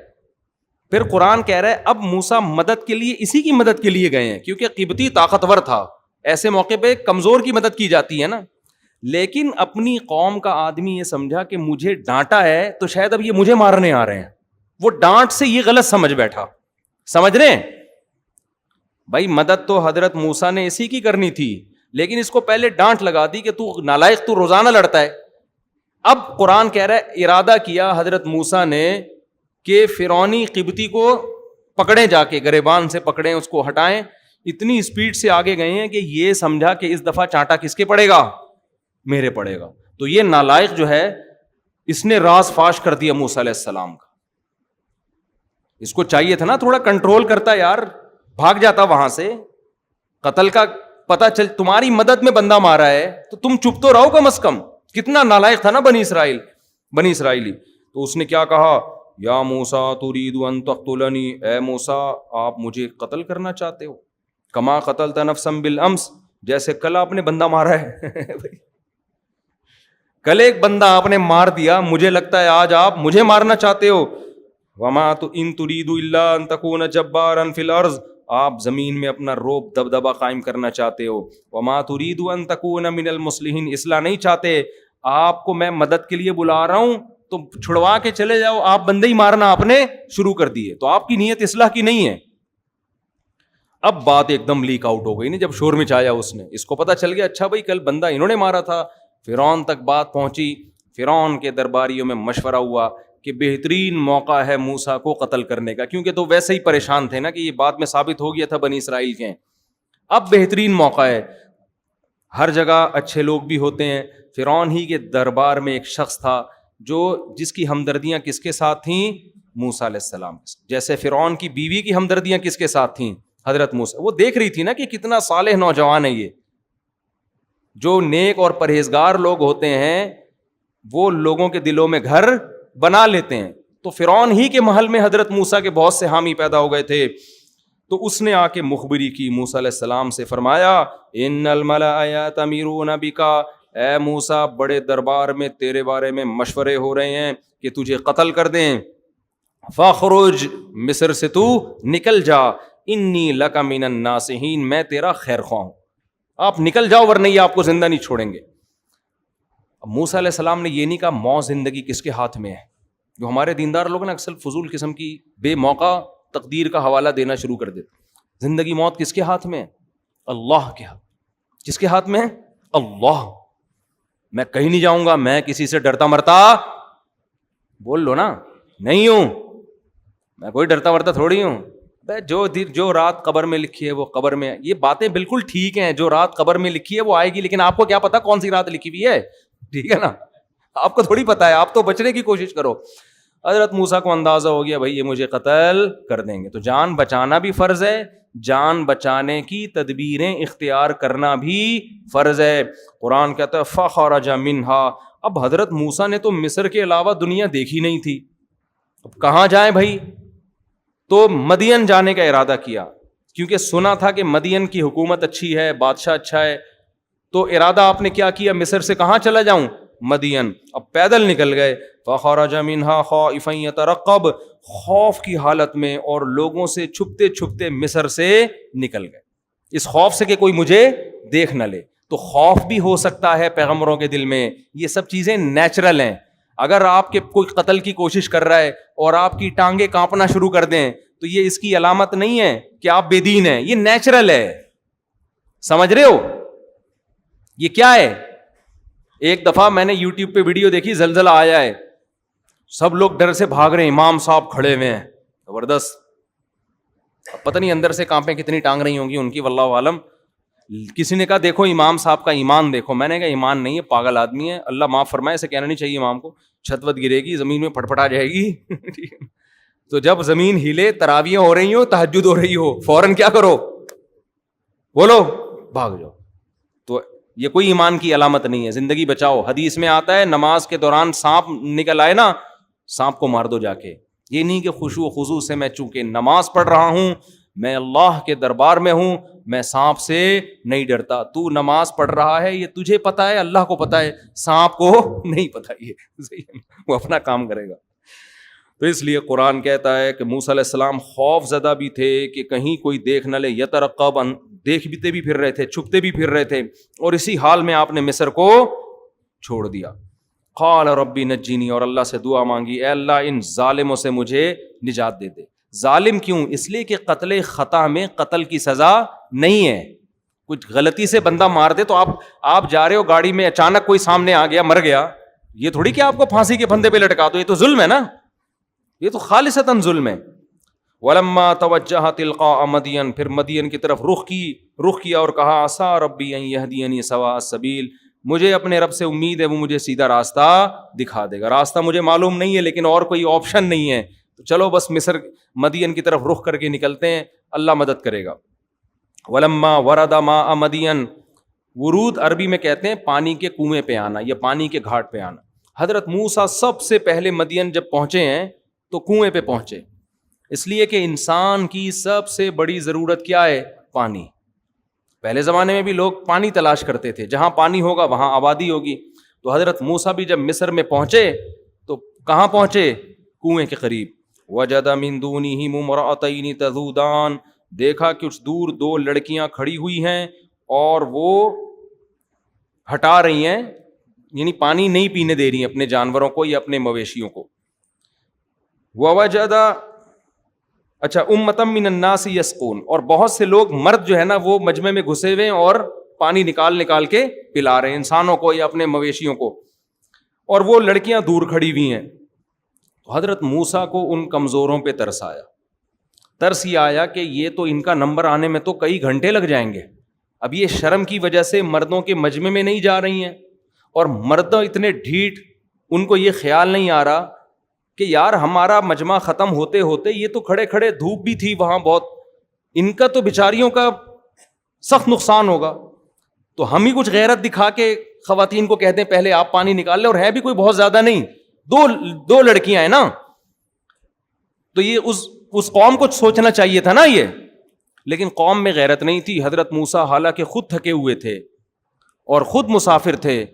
پھر قرآن کہہ رہا ہے اب موسیٰ مدد کے لیے اسی کی مدد کے لیے گئے ہیں, کیونکہ قبطی طاقتور تھا, ایسے موقع پہ کمزور کی مدد کی جاتی ہے نا. لیکن اپنی قوم کا آدمی یہ سمجھا کہ مجھے ڈانٹا ہے تو شاید اب یہ مجھے مارنے آ رہے ہیں, وہ ڈانٹ سے یہ غلط سمجھ بیٹھا. سمجھ رہے ہیں بھائی, مدد تو حضرت موسیٰ نے اسی کی کرنی تھی, لیکن اس کو پہلے ڈانٹ لگا دی کہ تو نالائق, تو روزانہ لڑتا ہے. اب قرآن کہہ رہا ہے ارادہ کیا حضرت موسیٰ نے کہ فرعونی قبطی کو پکڑیں, جا کے گریبان سے پکڑیں, اس کو ہٹائیں. اتنی اسپیڈ سے آگے گئے ہیں کہ یہ سمجھا کہ اس دفعہ چانٹا کس کے پڑے گا, میرے پڑے گا. تو یہ نالائق جو ہے اس نے راز فاش کر دیا موسیٰ علیہ السلام کا. اس کو چاہیے تھا نا تھوڑا کنٹرول کرتا یار, بھاگ جاتا وہاں سے. قتل کا پتہ چل تمہاری مدد میں بندہ مارا ہے تو تم چپ تو رہو کم از کم. کتنا نالائق تھا نا بنی اسرائیلی. تو اس نے کیا کہا, یا موسیٰ ترید ان تقتلنی, اے موسیٰ آپ مجھے قتل کرنا چاہتے ہو, کما قتلت نفسا بالامس, جیسے کل آپ نے بندہ مارا ہے. کل ایک بندہ آپ نے مار دیا, مجھے لگتا ہے آج آپ مجھے مارنا چاہتے ہو. وما ان ترید الا ان تکون جبارا فی الارض, آپ زمین میں اپنا روب دبدبہ قائم کرنا چاہتے ہو. وما ترید ان تکون من المصلحین, اصلاح نہیں چاہتے. آپ کو میں مدد کے لیے بلا رہا ہوں تو چھڑوا کے چلے جاؤ, آپ بندے ہی مارنا آپ نے شروع کر دیے, تو آپ کی نیت اصلاح کی نہیں ہے. اب بات ایک دم لیک آؤٹ ہو گئی نا جب شور مچایا اس نے. اس کو پتا چل گیا اچھا بھائی کل بندہ انہوں نے مارا تھا. فرعون تک بات پہنچی. فرعون کے درباریوں میں مشورہ ہوا کہ بہترین موقع ہے موسیٰ کو قتل کرنے کا, کیونکہ تو ویسے ہی پریشان تھے نا کہ یہ بات میں ثابت ہو گیا تھا بنی اسرائیل کے. اب بہترین موقع ہے, ہر جگہ اچھے لوگ بھی ہوتے ہیں. فرعون ہی کے دربار میں ایک شخص تھا جس کی ہمدردیاں کس کے ساتھ تھیں, موسیٰ علیہ السلام. جیسے فرعون کی بیوی کی ہمدردیاں کس کے ساتھ تھیں, حضرت موسیٰ. وہ دیکھ رہی تھی نا کہ کتنا صالح نوجوان ہے یہ. جو نیک اور پرہیزگار لوگ ہوتے ہیں وہ لوگوں کے دلوں میں گھر بنا لیتے ہیں. تو فرعون ہی کے محل میں حضرت موسیٰ کے بہت سے حامی پیدا ہو گئے تھے. تو اس نے آ کے مخبری کی موسیٰ علیہ السلام سے, فرمایا ان الملأ یأتمرون بک, اے موسیٰ بڑے دربار میں تیرے بارے میں مشورے ہو رہے ہیں کہ تجھے قتل کر دیں. فاخرج, مصر سے تو نکل جا, انی لک من الناصحین, میں تیرا خیر خواہ ہوں, آپ نکل جاؤ ورنہ یہ آپ کو زندہ نہیں چھوڑیں گے. اب موسیٰ علیہ السلام نے یہ نہیں کہا موت زندگی کس کے ہاتھ میں ہے. جو ہمارے دیندار لوگ نا اکثر فضول قسم کی بے موقع تقدیر کا حوالہ دینا شروع کر دیتے. زندگی موت کس کے ہاتھ میں ہے, اللہ کے ہاتھ. کس کے ہاتھ میں ہے, اللہ. میں کہیں نہیں جاؤں گا, میں کسی سے ڈرتا مرتا, بول لو نا, نہیں ہوں, میں کوئی ڈرتا مرتا تھوڑی ہوں. جو رات قبر میں لکھی ہے وہ قبر میں ہے. یہ باتیں بالکل ٹھیک ہیں, جو رات قبر میں لکھی ہے وہ آئے گی, لیکن آپ کو کیا پتا کون سی رات لکھی ہوئی ہے, ٹھیک ہے نا, آپ کو تھوڑی پتا ہے, آپ تو بچنے کی کوشش کرو. حضرت موسیٰ کو اندازہ ہو گیا بھائی یہ مجھے قتل کر دیں گے, تو جان بچانا بھی فرض ہے, جان بچانے کی تدبیریں اختیار کرنا بھی فرض ہے. قرآن کہتا ہے فخرج منہا. اب حضرت موسیٰ نے تو مصر کے علاوہ دنیا دیکھی نہیں تھی, اب کہاں جائیں بھائی, تو مدین جانے کا ارادہ کیا, کیونکہ سنا تھا کہ مدین کی حکومت اچھی ہے, بادشاہ اچھا ہے. تو ارادہ آپ نے کیا کیا, مصر سے کہاں چلا جاؤں, مدین. اب پیدل نکل گئے. فخرج منہا خائفا یترقب, خوف کی حالت میں اور لوگوں سے چھپتے چھپتے مصر سے نکل گئے, اس خوف سے کہ کوئی مجھے دیکھ نہ لے. تو خوف بھی ہو سکتا ہے پیغمبروں کے دل میں, یہ سب چیزیں نیچرل ہیں. اگر آپ کے کوئی قتل کی کوشش کر رہا ہے اور آپ کی ٹانگیں کانپنا شروع کر دیں تو یہ اس کی علامت نہیں ہے کہ آپ بے دین ہیں, یہ نیچرل ہے. سمجھ رہے ہو یہ کیا ہے. ایک دفعہ میں نے یوٹیوب پہ ویڈیو دیکھی, زلزلہ آیا ہے, سب لوگ ڈر سے بھاگ رہے ہیں, امام صاحب کھڑے ہوئے ہیں, زبردست, پتہ نہیں اندر سے کانپیں کتنی ٹانگ رہی ہوں گی ان کی، واللہ عالم. کسی نے کہا دیکھو امام صاحب کا ایمان دیکھو، میں نے کہا ایمان نہیں ہے، پاگل آدمی ہے، اللہ معاف فرمائے، ایسے کہنا نہیں چاہیے امام کو. چھت وت گرے گی، زمین میں پھٹپٹا جائے گی. تو جب زمین ہلے، تراویاں ہو رہی ہو، تہجد ہو رہی ہو، فوراً کیا کرو؟ بولو بھاگ جاؤ. تو یہ کوئی ایمان کی علامت نہیں ہے. زندگی بچاؤ. حدیث میں آتا ہے نماز کے دوران سانپ نکل آئے نا، سانپ کو مار دو جا کے. یہ نہیں کہ خشوع و خضوع سے میں چونکہ نماز پڑھ رہا ہوں، میں اللہ کے دربار میں ہوں، میں سانپ سے نہیں ڈرتا. تو نماز پڑھ رہا ہے، یہ تجھے پتا ہے، اللہ کو پتا ہے، سانپ کو نہیں پتا. یہ وہ اپنا کام کرے گا. تو اس لیے قرآن کہتا ہے کہ موسیٰ علیہ السلام خوف زدہ بھی تھے کہ کہیں کوئی دیکھ نہ لے. یترقب، دیکھتے بھی پھر رہے تھے، چھپتے بھی پھر رہے تھے، اور اسی حال میں آپ نے مصر کو چھوڑ دیا. قال ربی نجینی، اور اللہ سے دعا مانگی، اے اللہ ان ظالموں سے مجھے نجات دے دے. ظالم کیوں؟ اس لیے کہ قتل خطا میں قتل کی سزا نہیں ہے. کچھ غلطی سے بندہ مار دے تو آپ جا رہے ہو گاڑی میں، اچانک کوئی سامنے آ گیا، مر گیا، یہ تھوڑی کہ آپ کو پھانسی کے پھندے پہ لٹکا دو. یہ تو ظلم ہے نا، یہ تو خالصتاً ظلم ہے. ولما توجہ تلقاء مدین، پھر مدین کی طرف رخ کیا اور کہا عسیٰ ربی ان یہدینی سواء السبیل، مجھے اپنے رب سے امید ہے وہ مجھے سیدھا راستہ دکھا دے گا. راستہ مجھے معلوم نہیں ہے لیکن اور کوئی آپشن نہیں ہے، تو چلو بس مدین کی طرف رخ کر کے نکلتے ہیں، اللہ مدد کرے گا. ولما ورد ماء مدین، ورود عربی میں کہتے ہیں پانی کے کنویں پہ آنا یا پانی کے گھاٹ پہ آنا. حضرت موسیٰ سب سے پہلے مدین جب پہنچے ہیں تو کنویں پہ پہنچے، اس لیے کہ انسان کی سب سے بڑی ضرورت کیا ہے؟ پانی. پہلے زمانے میں بھی لوگ پانی تلاش کرتے تھے، جہاں پانی ہوگا وہاں آبادی ہوگی. تو حضرت موسیٰ بھی جب مصر میں پہنچے تو کہاں پہنچے؟ کنویں کے قریب. وجد من دونہم امرأتین تذودان، دیکھا کچھ دور دو لڑکیاں کھڑی ہوئی ہیں اور وہ ہٹا رہی ہیں، یعنی پانی نہیں پینے دے رہی ہیں اپنے جانوروں کو یا اپنے مویشیوں کو. ووجد، اچھا، امۃ من الناس یسقون، اور بہت سے لوگ مرد جو ہے نا وہ مجمع میں گھسے ہوئے اور پانی نکال کے پلا رہے ہیں انسانوں کو یا اپنے مویشیوں کو، اور وہ لڑکیاں دور کھڑی ہوئی ہیں. تو حضرت موسیٰ کو ان کمزوروں پہ ترس آیا. ترس یہ آیا کہ یہ تو ان کا نمبر آنے میں تو کئی گھنٹے لگ جائیں گے. اب یہ شرم کی وجہ سے مردوں کے مجمع میں نہیں جا رہی ہیں، اور مرد اتنے ڈھیٹ، ان کو یہ خیال نہیں آ رہا کہ یار ہمارا مجمع ختم ہوتے ہوتے یہ تو کھڑے کھڑے، دھوپ بھی تھی وہاں بہت، ان کا تو بیچاریوں کا سخت نقصان ہوگا. تو ہم ہی کچھ غیرت دکھا کے خواتین کو کہتے ہیں پہلے آپ پانی نکال لیں، اور ہے بھی کوئی بہت زیادہ نہیں، دو لڑکیاں ہیں نا. تو یہ اس قوم کو سوچنا چاہیے تھا نا یہ، لیکن قوم میں غیرت نہیں تھی. حضرت موسیٰ حالانکہ خود تھکے ہوئے تھے اور خود مسافر تھے،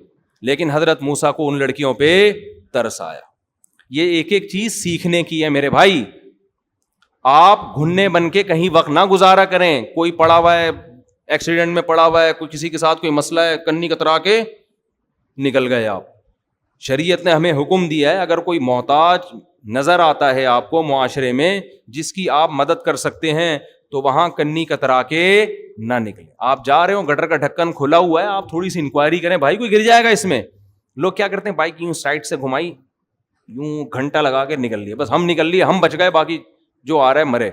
لیکن حضرت موسیٰ کو ان لڑکیوں پہ ترس آیا. یہ ایک ایک چیز سیکھنے کی ہے میرے بھائی. آپ گھننے بن کے کہیں وقت نہ گزارا کریں. کوئی پڑا ہوا ہے، ایکسیڈنٹ میں پڑا ہوا ہے، کوئی کسی کے ساتھ کوئی مسئلہ ہے، کنی کترا کے نکل گئے آپ. شریعت نے ہمیں حکم دیا ہے اگر کوئی محتاج نظر آتا ہے آپ کو معاشرے میں جس کی آپ مدد کر سکتے ہیں تو وہاں کنی کترا کے نہ نکلیں. آپ جا رہے ہو، گٹر کا ڈھکن کھلا ہوا ہے، آپ تھوڑی سی انکوائری کریں، بھائی کوئی گر جائے گا اس میں. لوگ کیا کرتے ہیں، بائک یوں سائڈ سے گھمائی، یوں گھنٹہ لگا کے نکل لیے، بس ہم نکل لیے، ہم بچ گئے، باقی جو آ رہا ہے مرے.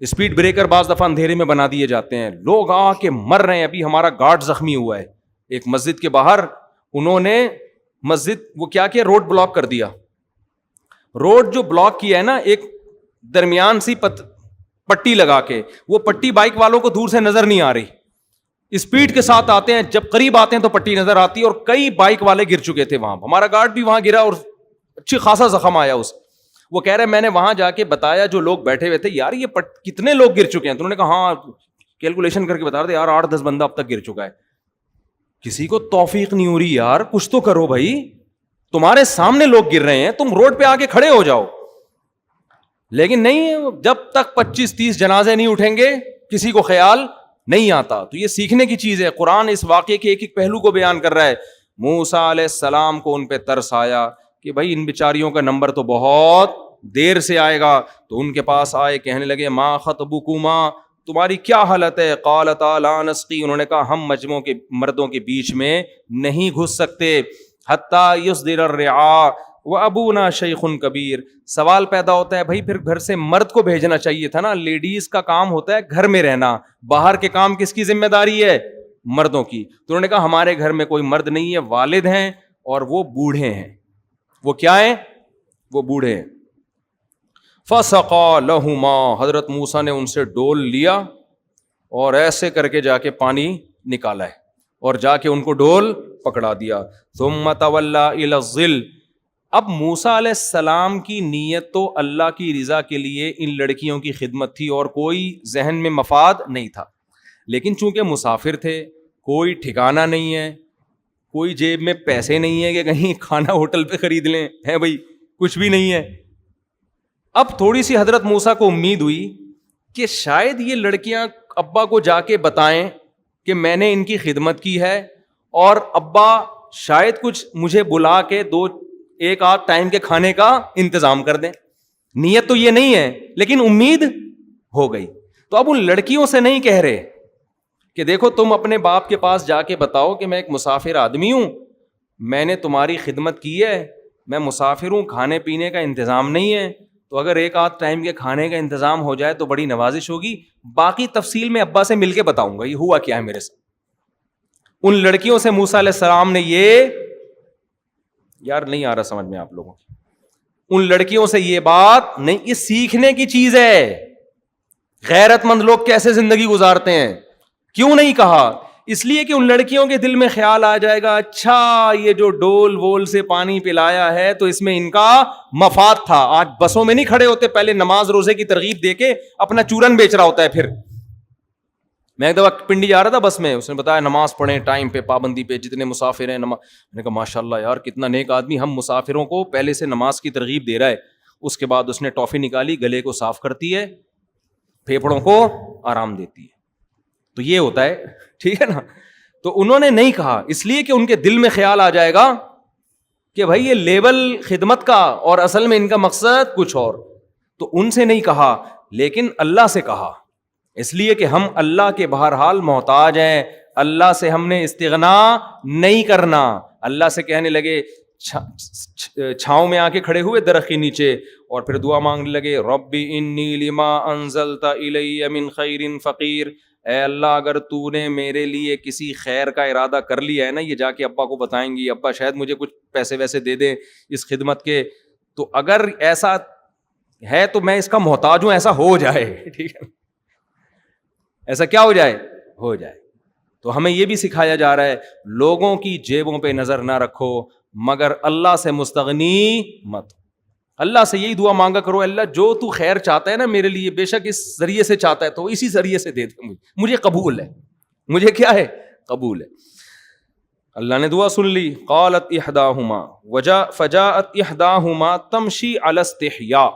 اسپیڈ بریکر بعض دفعہ اندھیرے میں بنا دیے جاتے ہیں، لوگ آ کے مر رہے ہیں. ابھی ہمارا گارڈ زخمی ہوا ہے ایک مسجد کے باہر، انہوں نے مسجد وہ کیا روڈ بلاک کر دیا. روڈ جو بلاک کیا ہے نا، ایک درمیان سی پٹی لگا کے، وہ پٹی بائک والوں کو دور سے نظر نہیں آ رہی، اسپیڈ کے ساتھ آتے ہیں، جب قریب آتے ہیں تو پٹی نظر آتی ہے، اور کئی بائک والے گر چکے تھے وہاں. ہمارا گارڈ بھی وہاں گرا اور اچھی خاصا زخم آیا اس. وہ کہہ رہے میں نے وہاں جا کے بتایا جو لوگ بیٹھے ہوئے تھے، یار یہ کتنے لوگ گر چکے ہیں؟ تو انہوں نے کہا ہاں کیلکولیشن کر کے بتا رہے تھے، یار 8-10 بندہ اب تک گر چکا ہے. کسی کو توفیق نہیں ہو رہی، یار کچھ تو کرو بھائی، تمہارے سامنے لوگ گر رہے ہیں، تم روڈ پہ آ کے کھڑے ہو جاؤ. لیکن نہیں، جب تک 25-30 جنازے نہیں اٹھیں گے کسی کو خیال نہیں آتا. تو یہ سیکھنے کی چیز ہے. قرآن اس واقعے کے ایک ایک پہلو کو بیان کر رہا ہے. موسیٰ علیہ السلام کو ان پہ ترس آیا کہ بھائی ان بیچاریوں کا نمبر تو بہت دیر سے آئے گا. تو ان کے پاس آئے، کہنے لگے ما خطبکما، تمہاری کیا حالت ہے؟ قالتا لا نسقی، انہوں نے کہا ہم مجمعوں کے مردوں کے بیچ میں نہیں گھس سکتے، حتی یصدر الرعاء، وَأَبُونَا شَيْخٌ کبیر. سوال پیدا ہوتا ہے بھائی پھر گھر سے مرد کو بھیجنا چاہیے تھا نا, لیڈیز کا کام ہوتا ہے گھر میں رہنا, باہر کے کام کس کی ذمہ داری ہے؟ مردوں کی. تو انہوں نے کہا ہمارے گھر میں کوئی مرد نہیں ہے, والد ہیں اور وہ بوڑھے ہیں. وہ کیا ہیں؟ وہ بوڑھے ہیں. فَسَقَا لَهُمَا, حضرت موسیٰ نے ان سے ڈول لیا اور ایسے کر کے جا کے پانی نکالا ہے اور جا کے ان کو ڈول پکڑا دیا. ثُمَّ تَوَلَّىٰ إِلَى الظِّلِّ. اب موسیٰ علیہ السلام کی نیت تو اللہ کی رضا کے لیے ان لڑکیوں کی خدمت تھی اور کوئی ذہن میں مفاد نہیں تھا, لیکن چونکہ مسافر تھے, کوئی ٹھکانہ نہیں ہے, کوئی جیب میں پیسے نہیں ہے کہ کہیں کھانا ہوٹل پہ خرید لیں, ہے بھائی کچھ بھی نہیں ہے. اب تھوڑی سی حضرت موسیٰ کو امید ہوئی کہ شاید یہ لڑکیاں ابا کو جا کے بتائیں کہ میں نے ان کی خدمت کی ہے اور ابا شاید کچھ مجھے بلا کے ایک آدھ ٹائم کے کھانے کا انتظام کر دیں. نیت تو یہ نہیں ہے لیکن امید ہو گئی. تو اب ان لڑکیوں سے نہیں کہہ رہے کہ دیکھو تم اپنے باپ کے پاس جا کے بتاؤ کہ میں ایک مسافر آدمی ہوں, میں نے تمہاری خدمت کی ہے, میں مسافر ہوں, کھانے پینے کا انتظام نہیں ہے, تو اگر ایک آدھ ٹائم کے کھانے کا انتظام ہو جائے تو بڑی نوازش ہوگی, باقی تفصیل میں ابا سے مل کے بتاؤں گا یہ ہوا کیا ہے میرے ساتھ. ان لڑکیوں سے موسیٰ علیہ السلام نے یہ, یار نہیں آ رہا سمجھ میں آپ لوگوں, ان لڑکیوں سے یہ بات نہیں, یہ سیکھنے کی چیز ہے. غیرت مند لوگ کیسے زندگی گزارتے ہیں, کیوں نہیں کہا؟ اس لیے کہ ان لڑکیوں کے دل میں خیال آ جائے گا اچھا یہ جو ڈول وول سے پانی پلایا ہے تو اس میں ان کا مفاد تھا. آج بسوں میں نہیں کھڑے ہوتے, پہلے نماز روزے کی ترغیب دے کے اپنا چورن بیچ رہا ہوتا ہے. پھر میں ایک دفعہ پنڈی جا رہا تھا بس میں, اس نے بتایا نماز پڑھیں ٹائم پہ, پابندی پہ, جتنے مسافر ہیں میں نے کہا ماشاء اللہ یار کتنا نیک آدمی, ہم مسافروں کو پہلے سے نماز کی ترغیب دے رہا ہے. اس کے بعد اس نے ٹافی نکالی, گلے کو صاف کرتی ہے, پھیپھڑوں کو آرام دیتی ہے. تو یہ ہوتا ہے, ٹھیک ہے نا. تو انہوں نے نہیں کہا اس لیے کہ ان کے دل میں خیال آ جائے گا کہ بھائی یہ لیبل خدمت کا اور اصل میں ان کا مقصد کچھ اور. تو ان سے نہیں کہا لیکن اللہ سے کہا, اس لیے کہ ہم اللہ کے بہرحال محتاج ہیں, اللہ سے ہم نے استغنا نہیں کرنا. اللہ سے کہنے لگے, چھاؤں میں آ کے کھڑے ہوئے درخت کے نیچے اور پھر دعا مانگنے لگے, ربی انی لما انزلت الی من خیر فقیر, اے اللہ اگر تو نے میرے لیے کسی خیر کا ارادہ کر لیا ہے نا, یہ جا کے ابا کو بتائیں گی, ابا شاید مجھے کچھ پیسے ویسے دے دیں اس خدمت کے, تو اگر ایسا ہے تو میں اس کا محتاج ہوں, ایسا ہو جائے, ٹھیک ہے, ایسا کیا ہو جائے, ہو جائے. تو ہمیں یہ بھی سکھایا جا رہا ہے لوگوں کی جیبوں پہ نظر نہ رکھو مگر اللہ سے مستغنی مت. اللہ سے یہی دعا مانگا کرو, اللہ جو تو خیر چاہتا ہے نا میرے لیے, بے شک اس ذریعے سے چاہتا ہے تو اسی ذریعے سے دے دے, مجھے قبول ہے, مجھے کیا ہے, قبول ہے. اللہ نے دعا سن لی. قالت احداہما فجاءت احداہما تمشی علی استحیاء.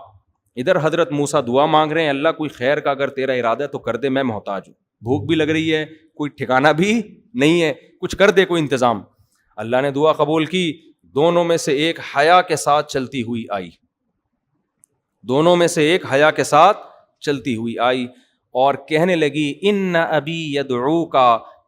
ادھر حضرت موسیٰ دعا مانگ رہے ہیں, اللہ کوئی خیر کا اگر تیرا ارادہ ہے تو کر دے, میں محتاج ہوں, بھوک بھی لگ رہی ہے, کوئی ٹھکانہ بھی نہیں ہے, کچھ کر دے, کوئی انتظام. اللہ نے دعا قبول کی. دونوں میں سے ایک حیا کے ساتھ چلتی ہوئی آئی, دونوں میں سے ایک حیا کے ساتھ چلتی ہوئی آئی اور کہنے لگی, ان ابی یدعوک,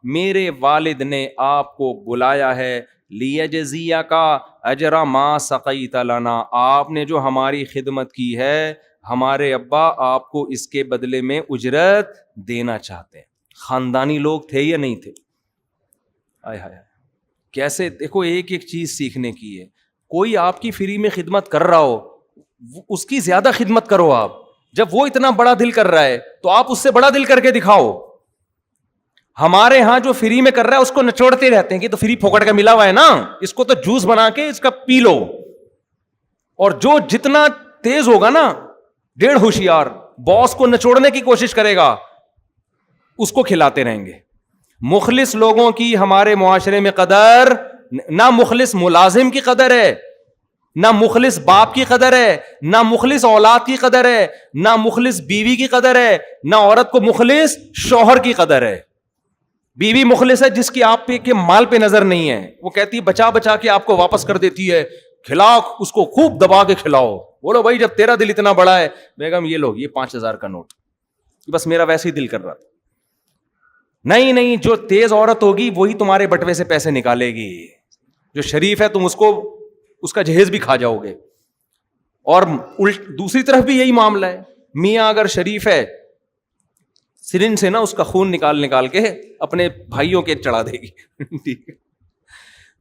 میرے والد نے آپ کو بلایا ہے, لیجزیک اجر ما سقیت لنا, آپ نے جو ہماری خدمت کی ہے ہمارے ابا آپ کو اس کے بدلے میں اجرت دینا چاہتے ہیں. خاندانی لوگ تھے یا نہیں تھے؟ آئے ہائے, کیسے دیکھو ایک ایک چیز سیکھنے کی ہے. کوئی آپ کی فری میں خدمت کر رہا ہو اس کی زیادہ خدمت کرو آپ. جب وہ اتنا بڑا دل کر رہا ہے تو آپ اس سے بڑا دل کر کے دکھاؤ. ہمارے ہاں جو فری میں کر رہا ہے اس کو نچوڑتے رہتے ہیں کہ تو فری پھوکٹ کا ملا ہوا ہے نا, اس کو تو جوس بنا کے اس کا پی لو. اور جو جتنا تیز ہوگا نا, ڈیڑھ ہوشیار, باس کو نچوڑنے کی کوشش کرے گا, اس کو کھلاتے رہیں گے. مخلص لوگوں کی ہمارے معاشرے میں قدر, نہ مخلص ملازم کی قدر ہے, نہ مخلص باپ کی قدر ہے, نہ مخلص اولاد کی قدر ہے, نہ مخلص بیوی کی قدر ہے, نہ عورت کو مخلص شوہر کی قدر ہے. بیوی مخلص ہے جس کی آپ پہ کے مال پہ نظر نہیں ہے, وہ کہتی ہے بچا بچا کے آپ کو واپس کر دیتی ہے, کھلاؤ اس کو خوب دبا کے کھلاؤ. بولو بھائی جب تیرا دل اتنا بڑا ہے, بیگم یہ لو یہ 5,000 کا نوٹ, بس میرا ویسے ہی دل کر رہا تھا. نہیں, جو تیز عورت ہوگی وہی تمہارے بٹوے سے پیسے نکالے گی. جو شریف ہے تم اس کو اس کا جہیز بھی کھا جاؤ گے. اور دوسری طرف بھی یہی معاملہ ہے, میاں اگر شریف ہے, سرنج سے نا اس کا خون نکال کے اپنے بھائیوں کے چڑھا دے گی. ٹھیک ہے,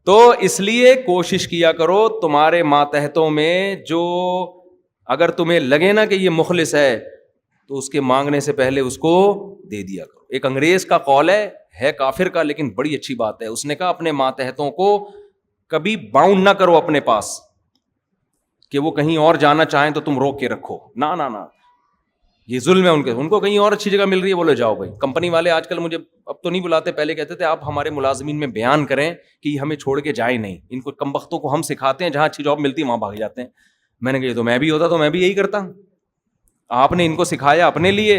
تو اس لیے کوشش کیا کرو تمہارے ماتحتوں میں جو اگر تمہیں لگے نا کہ یہ مخلص ہے تو اس کے مانگنے سے پہلے اس کو دے دیا کرو. ایک انگریز کا قول ہے کافر کا, لیکن بڑی اچھی بات ہے. اس نے کہا اپنے ماتحتوں کو کبھی باؤنڈ نہ کرو اپنے پاس کہ وہ کہیں اور جانا چاہیں تو تم روک کے رکھو. نہ, یہ ظلم ہے ان کو کہیں اور اچھی جگہ مل رہی ہے, بولے جاؤ بھائی. کمپنی والے آج کل مجھے اب تو نہیں بلاتے, پہلے کہتے تھے آپ ہمارے ملازمین میں بیان کریں کہ یہ ہمیں چھوڑ کے جائیں نہیں. ان کو کم بختوں کو ہم سکھاتے ہیں, جہاں اچھی جاب ملتی ہے وہاں بھاگ جاتے ہیں. میں نے کہا یہ تو میں بھی ہوتا تو میں بھی یہی کرتا. آپ نے ان کو سکھایا اپنے لیے,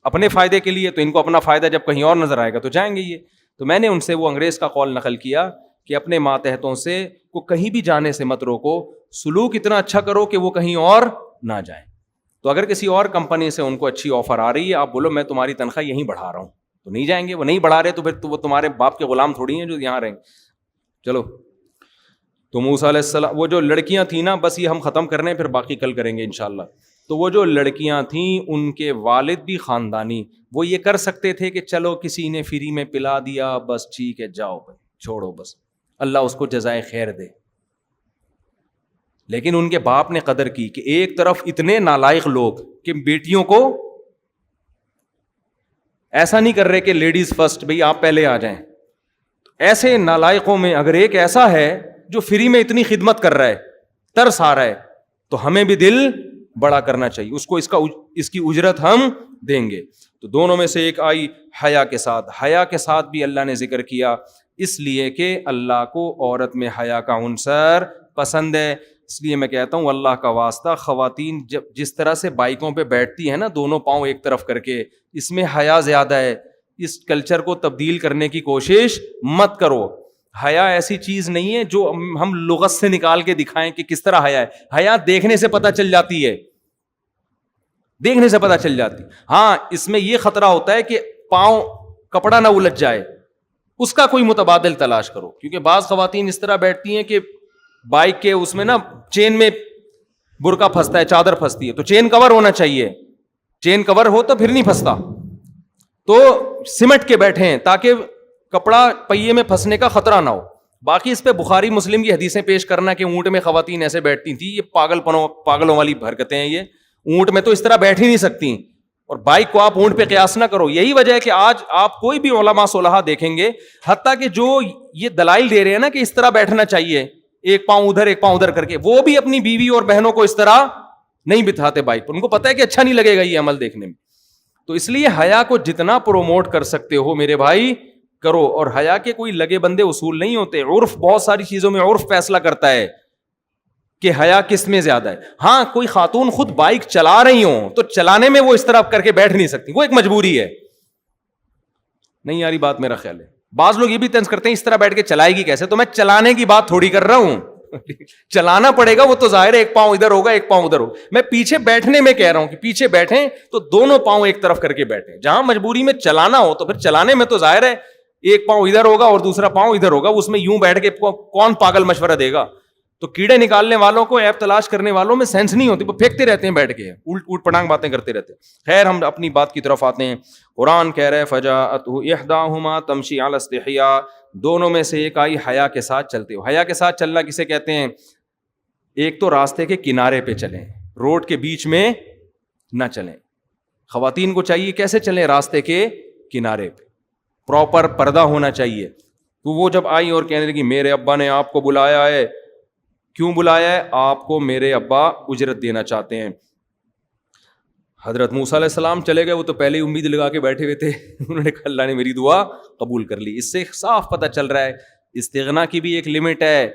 اپنے فائدے کے لیے, تو ان کو اپنا فائدہ جب کہیں اور نظر آئے گا تو جائیں گے یہ. تو میں نے ان سے وہ انگریز کا قول نقل کیا کہ اپنے ماتحتوں سے کو کہیں بھی جانے سے مت روکو, سلوک اتنا اچھا کرو کہ وہ کہیں اور نہ جائیں. تو اگر کسی اور کمپنی سے ان کو اچھی آفر آ رہی ہے, آپ بولو میں تمہاری تنخواہ یہیں بڑھا رہا ہوں, تو نہیں جائیں گے. وہ نہیں بڑھا رہے تو پھر تو وہ تمہارے باپ کے غلام تھوڑی ہیں جو یہاں رہیں. چلو, تو موسیٰ علیہ السلام, وہ جو لڑکیاں تھیں نا, بس یہ ہم ختم کر رہے ہیں, پھر باقی کل کریں گے انشاءاللہ. تو وہ جو لڑکیاں تھیں ان کے والد بھی خاندانی, وہ یہ کر سکتے تھے کہ چلو کسی نے فری میں پلا دیا, بس ٹھیک ہے جاؤ بھائی چھوڑو, بس اللہ اس کو جزائے خیر دے. لیکن ان کے باپ نے قدر کی کہ ایک طرف اتنے نالائق لوگ کہ بیٹیوں کو ایسا نہیں کر رہے کہ لیڈیز فرسٹ, بھئی آپ پہلے آ جائیں. ایسے نالائقوں میں اگر ایک ایسا ہے جو فری میں اتنی خدمت کر رہا ہے, ترس آ رہا ہے, تو ہمیں بھی دل بڑا کرنا چاہیے, اس کو اس کی اجرت ہم دیں گے. تو دونوں میں سے ایک آئی حیا کے ساتھ. حیا کے ساتھ بھی اللہ نے ذکر کیا اس لیے کہ اللہ کو عورت میں حیا کا عنصر پسند ہے. اس لیے میں کہتا ہوں اللہ کا واسطہ, خواتین جس طرح سے بائکوں پہ بیٹھتی ہیں نا دونوں پاؤں ایک طرف کر کے, اس میں حیا زیادہ ہے. اس کلچر کو تبدیل کرنے کی کوشش مت کرو. حیا ایسی چیز نہیں ہے جو ہم لغت سے نکال کے دکھائیں کہ کس طرح حیا ہے. حیا دیکھنے سے پتہ چل جاتی ہے, دیکھنے سے پتہ چل جاتی. ہاں اس میں یہ خطرہ ہوتا ہے کہ پاؤں کپڑا نہ الجھ جائے, اس کا کوئی متبادل تلاش کرو. کیونکہ بعض خواتین اس طرح بیٹھتی ہیں کہ بائک کے اس میں نا چین میں برقع پھنستا ہے, چادر پھنستی ہے, تو چین کور ہونا چاہیے. چین کور ہو تو پھر نہیں پھنستا, تو سمٹ کے بیٹھے ہیں تاکہ کپڑا پہیے میں پھنسنے کا خطرہ نہ ہو. باقی اس پہ بخاری مسلم کی حدیثیں پیش کرنا کہ اونٹ میں خواتین ایسے بیٹھتی تھی, یہ پاگلوں والی حرکتیں ہیں. یہ اونٹ میں تو اس طرح بیٹھ ہی نہیں سکتی, اور بائک کو آپ اونٹ پہ قیاس نہ کرو. یہی وجہ ہے کہ آج آپ کوئی بھی علماء صلحاء دیکھیں گے, حتیٰ کہ جو یہ دلائل دے رہے ہیں نا کہ اس طرح بیٹھنا چاہیے, ایک پاؤں ادھر ایک پاؤں ادھر کر کے, وہ بھی اپنی بیوی اور بہنوں کو اس طرح نہیں بٹھاتے بائک پر. ان کو پتا ہے کہ اچھا نہیں لگے گا یہ عمل دیکھنے میں. تو اس لیے حیا کو جتنا پروموٹ کر سکتے ہو میرے بھائی کرو. اور حیا کے کوئی لگے بندے اصول نہیں ہوتے, عرف بہت ساری چیزوں میں عرف فیصلہ کرتا ہے کہ حیا کس میں زیادہ ہے. ہاں کوئی خاتون خود بائک چلا رہی ہوں تو چلانے میں وہ اس طرح کر کے بیٹھ نہیں سکتی, وہ ایک مجبوری ہے. نہیں یاری بات میرا خیال ہے. بعض لوگ یہ بھی طنز کرتے ہیں اس طرح بیٹھ کے چلائے گی کیسے, تو میں چلانے کی بات تھوڑی کر رہا ہوں. چلانا پڑے گا, وہ تو ظاہر ہے ایک پاؤں ادھر ہوگا ایک پاؤں ادھر ہوگا. میں پیچھے بیٹھنے میں کہہ رہا ہوں کہ پیچھے بیٹھیں تو دونوں پاؤں ایک طرف کر کے بیٹھیں. جہاں مجبوری میں چلانا ہو تو پھر چلانے میں تو ظاہر ہے ایک پاؤں ادھر ہوگا اور دوسرا پاؤں ادھر ہوگا. اس میں یوں بیٹھ کے کون پاگل مشورہ دے گا. تو کیڑے نکالنے والوں کو, ایپ تلاش کرنے والوں میں سینس نہیں ہوتی, وہ پھینکتے رہتے ہیں بیٹھ کے, اوٹ پٹانگ باتیں کرتے رہتے ہیں. خیر ہم اپنی بات کی طرف آتے ہیں. قرآن کہہ رہے فجاءته احداهما تمشي على استحياء, دونوں میں سے ایک آئی حیا کے ساتھ چلتے ہو. حیا کے ساتھ چلنا کسے کہتے ہیں؟ ایک تو راستے کے کنارے پہ چلیں, روڈ کے بیچ میں نہ چلیں. خواتین کو چاہیے کیسے چلیں؟ راستے کے کنارے پہ, پراپر پردہ ہونا چاہیے. تو وہ جب آئی اور کہنے لگی میرے ابا نے آپ کو بلایا ہے. کیوں بلایا ہے؟ آپ کو میرے ابا اجرت دینا چاہتے ہیں. حضرت موسیٰ علیہ السلام چلے گئے, وہ تو پہلے ہی امید لگا کے بیٹھے ہوئے تھے. انہوں نے کہا اللہ نے میری دعا قبول کر لی. اس سے صاف پتہ چل رہا ہے استغنا کی بھی ایک لمٹ ہے.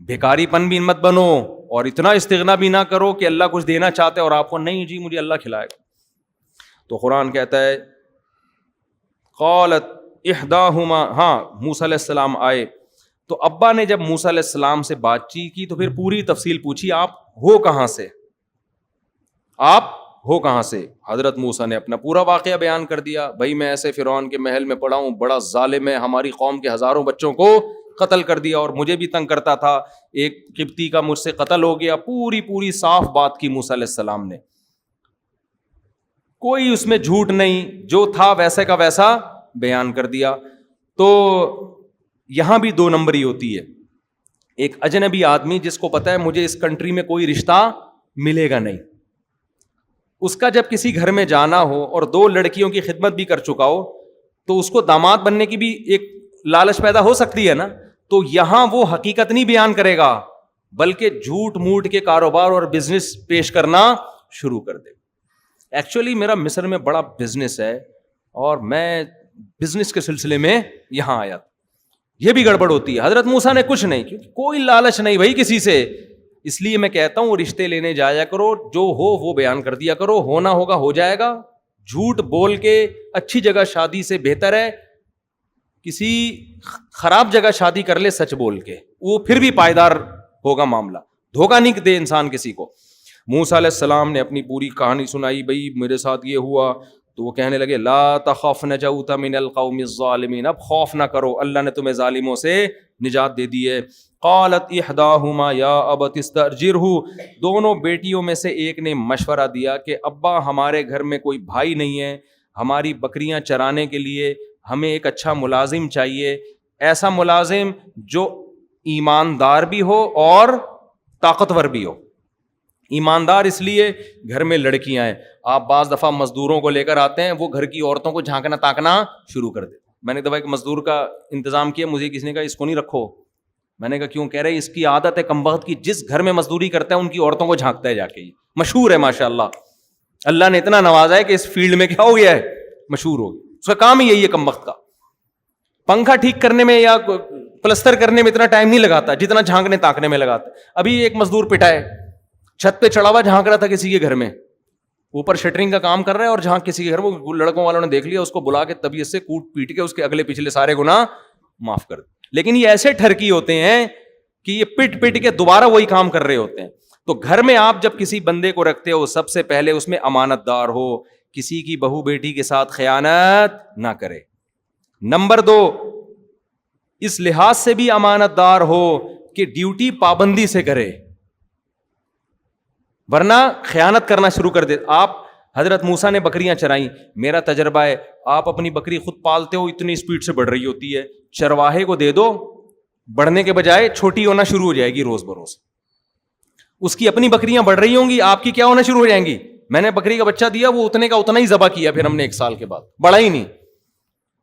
بھیکاری پن بھی مت بنو اور اتنا استغنا بھی نہ کرو کہ اللہ کچھ دینا چاہتے اور آپ کو نہیں جی مجھے اللہ کھلائے گا. تو قرآن کہتا ہے قالت احداہما, ہاں موسیٰ علیہ السلام آئے تو ابا نے جب موسیٰ علیہ السلام سے بات چیت کی تو پھر پوری تفصیل پوچھی, آپ ہو کہاں سے, آپ ہو کہاں سے. حضرت موسیٰ نے اپنا پورا واقعہ بیان کر دیا. بھائی میں ایسے فرعون کے محل میں پڑا ہوں, بڑا ظالم ہے, ہماری قوم کے ہزاروں بچوں کو قتل کر دیا اور مجھے بھی تنگ کرتا تھا, ایک قبطی کا مجھ سے قتل ہو گیا. پوری صاف بات کی موسیٰ علیہ السلام نے, کوئی اس میں جھوٹ نہیں, جو تھا ویسے کا ویسا بیان کر دیا. تو یہاں بھی 2 نمبری ہوتی ہے. ایک اجنبی آدمی جس کو پتا ہے مجھے اس کنٹری میں کوئی رشتہ ملے گا نہیں, اس کا جب کسی گھر میں جانا ہو اور 2 لڑکیوں کی خدمت بھی کر چکا ہو تو اس کو داماد بننے کی بھی ایک لالچ پیدا ہو سکتی ہے نا. تو یہاں وہ حقیقت نہیں بیان کرے گا بلکہ جھوٹ موٹ کے کاروبار اور بزنس پیش کرنا شروع کر دے. ایکچولی میرا مصر میں بڑا بزنس ہے اور میں بزنس کے سلسلے میں یہاں آیا تھا. یہ بھی گڑبڑ ہوتی ہے. حضرت موسیٰ نے کچھ نہیں, کیونکہ کوئی لالچ نہیں بھائی کسی سے. اس لیے میں کہتا ہوں رشتے لینے جایا کرو, جو ہو وہ بیان کر دیا کرو, ہونا ہوگا ہو جائے گا. جھوٹ بول کے اچھی جگہ شادی سے بہتر ہے کسی خراب جگہ شادی کر لے سچ بول کے, وہ پھر بھی پائیدار ہوگا معاملہ. دھوکہ نہیں دے انسان کسی کو. موسیٰ علیہ السلام نے اپنی پوری کہانی سنائی, بھائی میرے ساتھ یہ ہوا. تو وہ کہنے لگے لا تخف نجوت من القوم الظالمین, اب خوف نہ کرو, اللہ نے تمہیں ظالموں سے نجات دے دی ہے. قالت احداہما یا ابت استاجرہ, دونوں بیٹیوں میں سے ایک نے مشورہ دیا کہ ابا ہمارے گھر میں کوئی بھائی نہیں ہے, ہماری بکریاں چرانے کے لیے ہمیں ایک اچھا ملازم چاہیے, ایسا ملازم جو ایماندار بھی ہو اور طاقتور بھی ہو. ایماندار اس لیے گھر میں لڑکیاں ہیں, آپ بعض دفعہ مزدوروں کو لے کر آتے ہیں, وہ گھر کی عورتوں کو جھانکنا تاکنا شروع کر دیتے. میں نے دفعہ ایک مزدور کا انتظام کیا, مجھے کسی نے کہا اس کو نہیں رکھو. میں نے کہا کیوں؟ کہہ رہے اس کی عادت ہے کمبخت کی, جس گھر میں مزدوری کرتا ہے ان کی عورتوں کو جھانکتا ہے جا کے. مشہور ہے ماشاء اللہ, اللہ نے اتنا نوازا ہے کہ اس فیلڈ میں کیا ہو گیا ہے, مشہور ہو گیا. اس کا کام ہی یہی ہے کمبخت کا. پنکھا ٹھیک کرنے میں یا پلستر کرنے میں اتنا ٹائم نہیں لگاتا جتنا جھانکنے تاکنے میں لگاتا. ابھی ایک مزدور پٹا ہے, چھت پہ چڑھا ہوا جھانک رہا تھا کسی کے گھر میں, اوپر شٹرنگ کا کام کر رہا ہے اور جھانک کسی کے گھر, وہ لڑکوں والوں نے دیکھ لیا, اس کو بلا کے طبیعت سے کوٹ پیٹ کے اس کے اگلے پچھلے سارے گناہ معاف کر دے. لیکن یہ ایسے ٹھرکی ہوتے ہیں کہ یہ پٹ پٹ کے دوبارہ وہی کام کر رہے ہوتے ہیں. تو گھر میں آپ جب کسی بندے کو رکھتے ہو, سب سے پہلے اس میں امانت دار ہو, کسی کی بہو بیٹی کے ساتھ خیانت نہ کرے. نمبر 2, اس لحاظ سے بھی امانت دار ہو کہ ڈیوٹی پابندی سے کرے, ورنہ خیانت کرنا شروع کر دے. آپ حضرت موسیٰ نے بکریاں چرائیں, میرا تجربہ ہے, آپ اپنی بکری خود پالتے ہو, اتنی اسپیڈ سے بڑھ رہی ہوتی ہے, چرواہے کو دے دو, بڑھنے کے بجائے چھوٹی ہونا شروع ہو جائے گی روز بروز. اس کی اپنی بکریاں بڑھ رہی ہوں گی, آپ کی کیا ہونا شروع ہو جائیں گی. میں نے بکری کا بچہ دیا, وہ اتنے کا اتنا ہی ذبح کیا, پھر ہم نے 1 سال کے بعد, بڑھا ہی نہیں.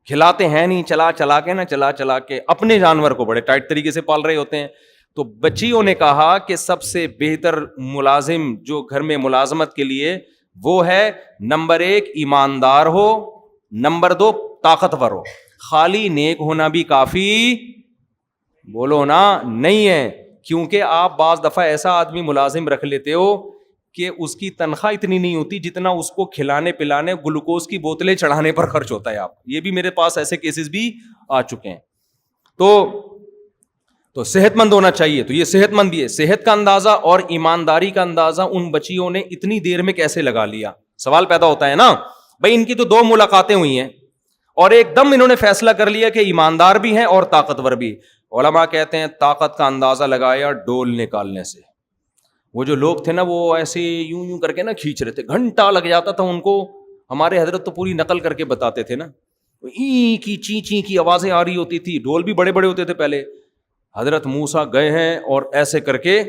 کھلاتے ہیں نہیں, چلا کے اپنے جانور کو بڑے ٹائٹ طریقے سے پال رہے ہوتے ہیں. تو بچیوں نے کہا کہ سب سے بہتر ملازم جو گھر میں ملازمت کے لیے وہ ہے, نمبر 1 ایماندار ہو, نمبر 2 طاقتور ہو. خالی نیک ہونا بھی کافی بولو نا نہیں ہے, کیونکہ آپ بعض دفعہ ایسا آدمی ملازم رکھ لیتے ہو کہ اس کی تنخواہ اتنی نہیں ہوتی جتنا اس کو کھلانے پلانے, گلوکوز کی بوتلیں چڑھانے پر خرچ ہوتا ہے. آپ یہ بھی میرے پاس ایسے کیسز بھی آ چکے ہیں. تو صحت مند ہونا چاہیے. تو یہ صحت مند بھی ہے. صحت کا اندازہ اور ایمانداری کا اندازہ ان بچیوں نے اتنی دیر میں کیسے لگا لیا؟ سوال پیدا ہوتا ہے نا بھائی. ان کی تو 2 ملاقاتیں ہوئی ہیں اور ایک دم انہوں نے فیصلہ کر لیا کہ ایماندار بھی ہیں اور طاقتور بھی. علماء کہتے ہیں طاقت کا اندازہ لگایا ڈول نکالنے سے. وہ جو لوگ تھے نا وہ ایسے یوں کر کے نا کھینچ رہے تھے, گھنٹہ لگ جاتا تھا ان کو. ہمارے حضرت تو پوری نقل کر کے بتاتے تھے نا, ای کی چی چی کی آوازیں آ رہی ہوتی تھی, ڈول بھی بڑے بڑے ہوتے تھے پہلے. حضرت موسیٰ گئے ہیں اور ایسے کر کے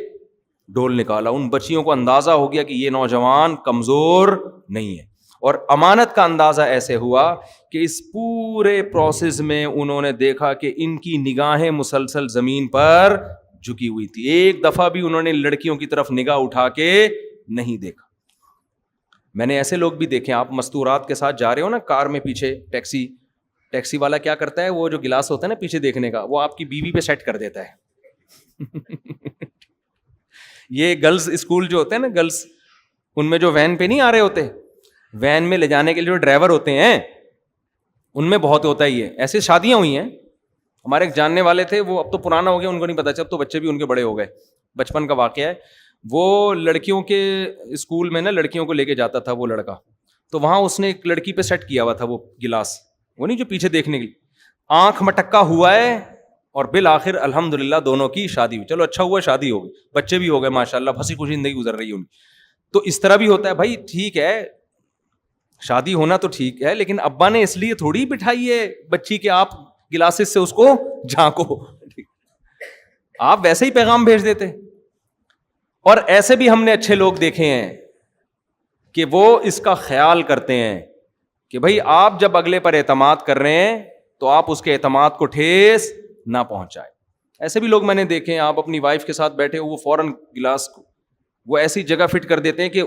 ڈول نکالا. ان بچیوں کو اندازہ ہو گیا کہ یہ نوجوان کمزور نہیں ہے. اور امانت کا اندازہ ایسے ہوا کہ اس پورے پروسیس میں انہوں نے دیکھا کہ ان کی نگاہیں مسلسل زمین پر جھکی ہوئی تھی. ایک دفعہ بھی انہوں نے لڑکیوں کی طرف نگاہ اٹھا کے نہیں دیکھا. میں نے ایسے لوگ بھی دیکھے, آپ مستورات کے ساتھ جا رہے ہو نا کار میں, پیچھے ٹیکسی والا کیا کرتا ہے, وہ جو گلاس ہوتا ہے نا پیچھے دیکھنے کا, وہ آپ کی بیوی پہ سیٹ کر دیتا ہے. یہ گرلز اسکول جو ہوتے ہیں نا, گرلز, ان میں جو وین پہ نہیں آ رہے ہوتے, وین میں لے جانے کے لیے جو ڈرائیور ہوتے ہیں, ان میں بہت ہوتا ہی ہے. ایسے شادیاں ہوئی ہیں. ہمارے ایک جاننے والے تھے, وہ اب تو پرانا ہو گیا, ان کو نہیں پتا چل, تو بچے بھی ان کے بڑے ہو گئے. بچپن کا واقعہ ہے. وہ لڑکیوں کے اسکول میں نا لڑکیوں کو لے کے جاتا تھا وہ لڑکا, تو وہاں اس نے ایک لڑکی پہ سیٹ کیا ہوا تھا وہ گلاس, وہ نہیں جو پیچھے دیکھنے کے لیے. آنکھ مٹکا ہوا ہے, اور بالآخر الحمدللہ دونوں کی شادی ہوئی. چلو اچھا ہوا شادی ہو گئی, بچے بھی ہو گئے ماشاءاللہ, ہنسی خوشی زندگی گزر رہی ہے ان کی. تو اس طرح بھی ہوتا ہے بھائی, ٹھیک ہے شادی ہونا تو ٹھیک ہے, لیکن ابا نے اس لیے تھوڑی بٹھائی ہے بچی کے آپ گلاسز سے اس کو جھانکو, آپ ویسے ہی پیغام بھیج دیتے. اور ایسے بھی ہم نے اچھے لوگ دیکھے ہیں کہ وہ اس کا خیال کرتے ہیں کہ بھائی آپ جب اگلے پر اعتماد کر رہے ہیں تو آپ اس کے اعتماد کو ٹھیس نہ پہنچائے. ایسے بھی لوگ میں نے دیکھے ہیں, آپ اپنی وائف کے ساتھ بیٹھے ہو, وہ فوراً گلاس کو وہ ایسی جگہ فٹ کر دیتے ہیں کہ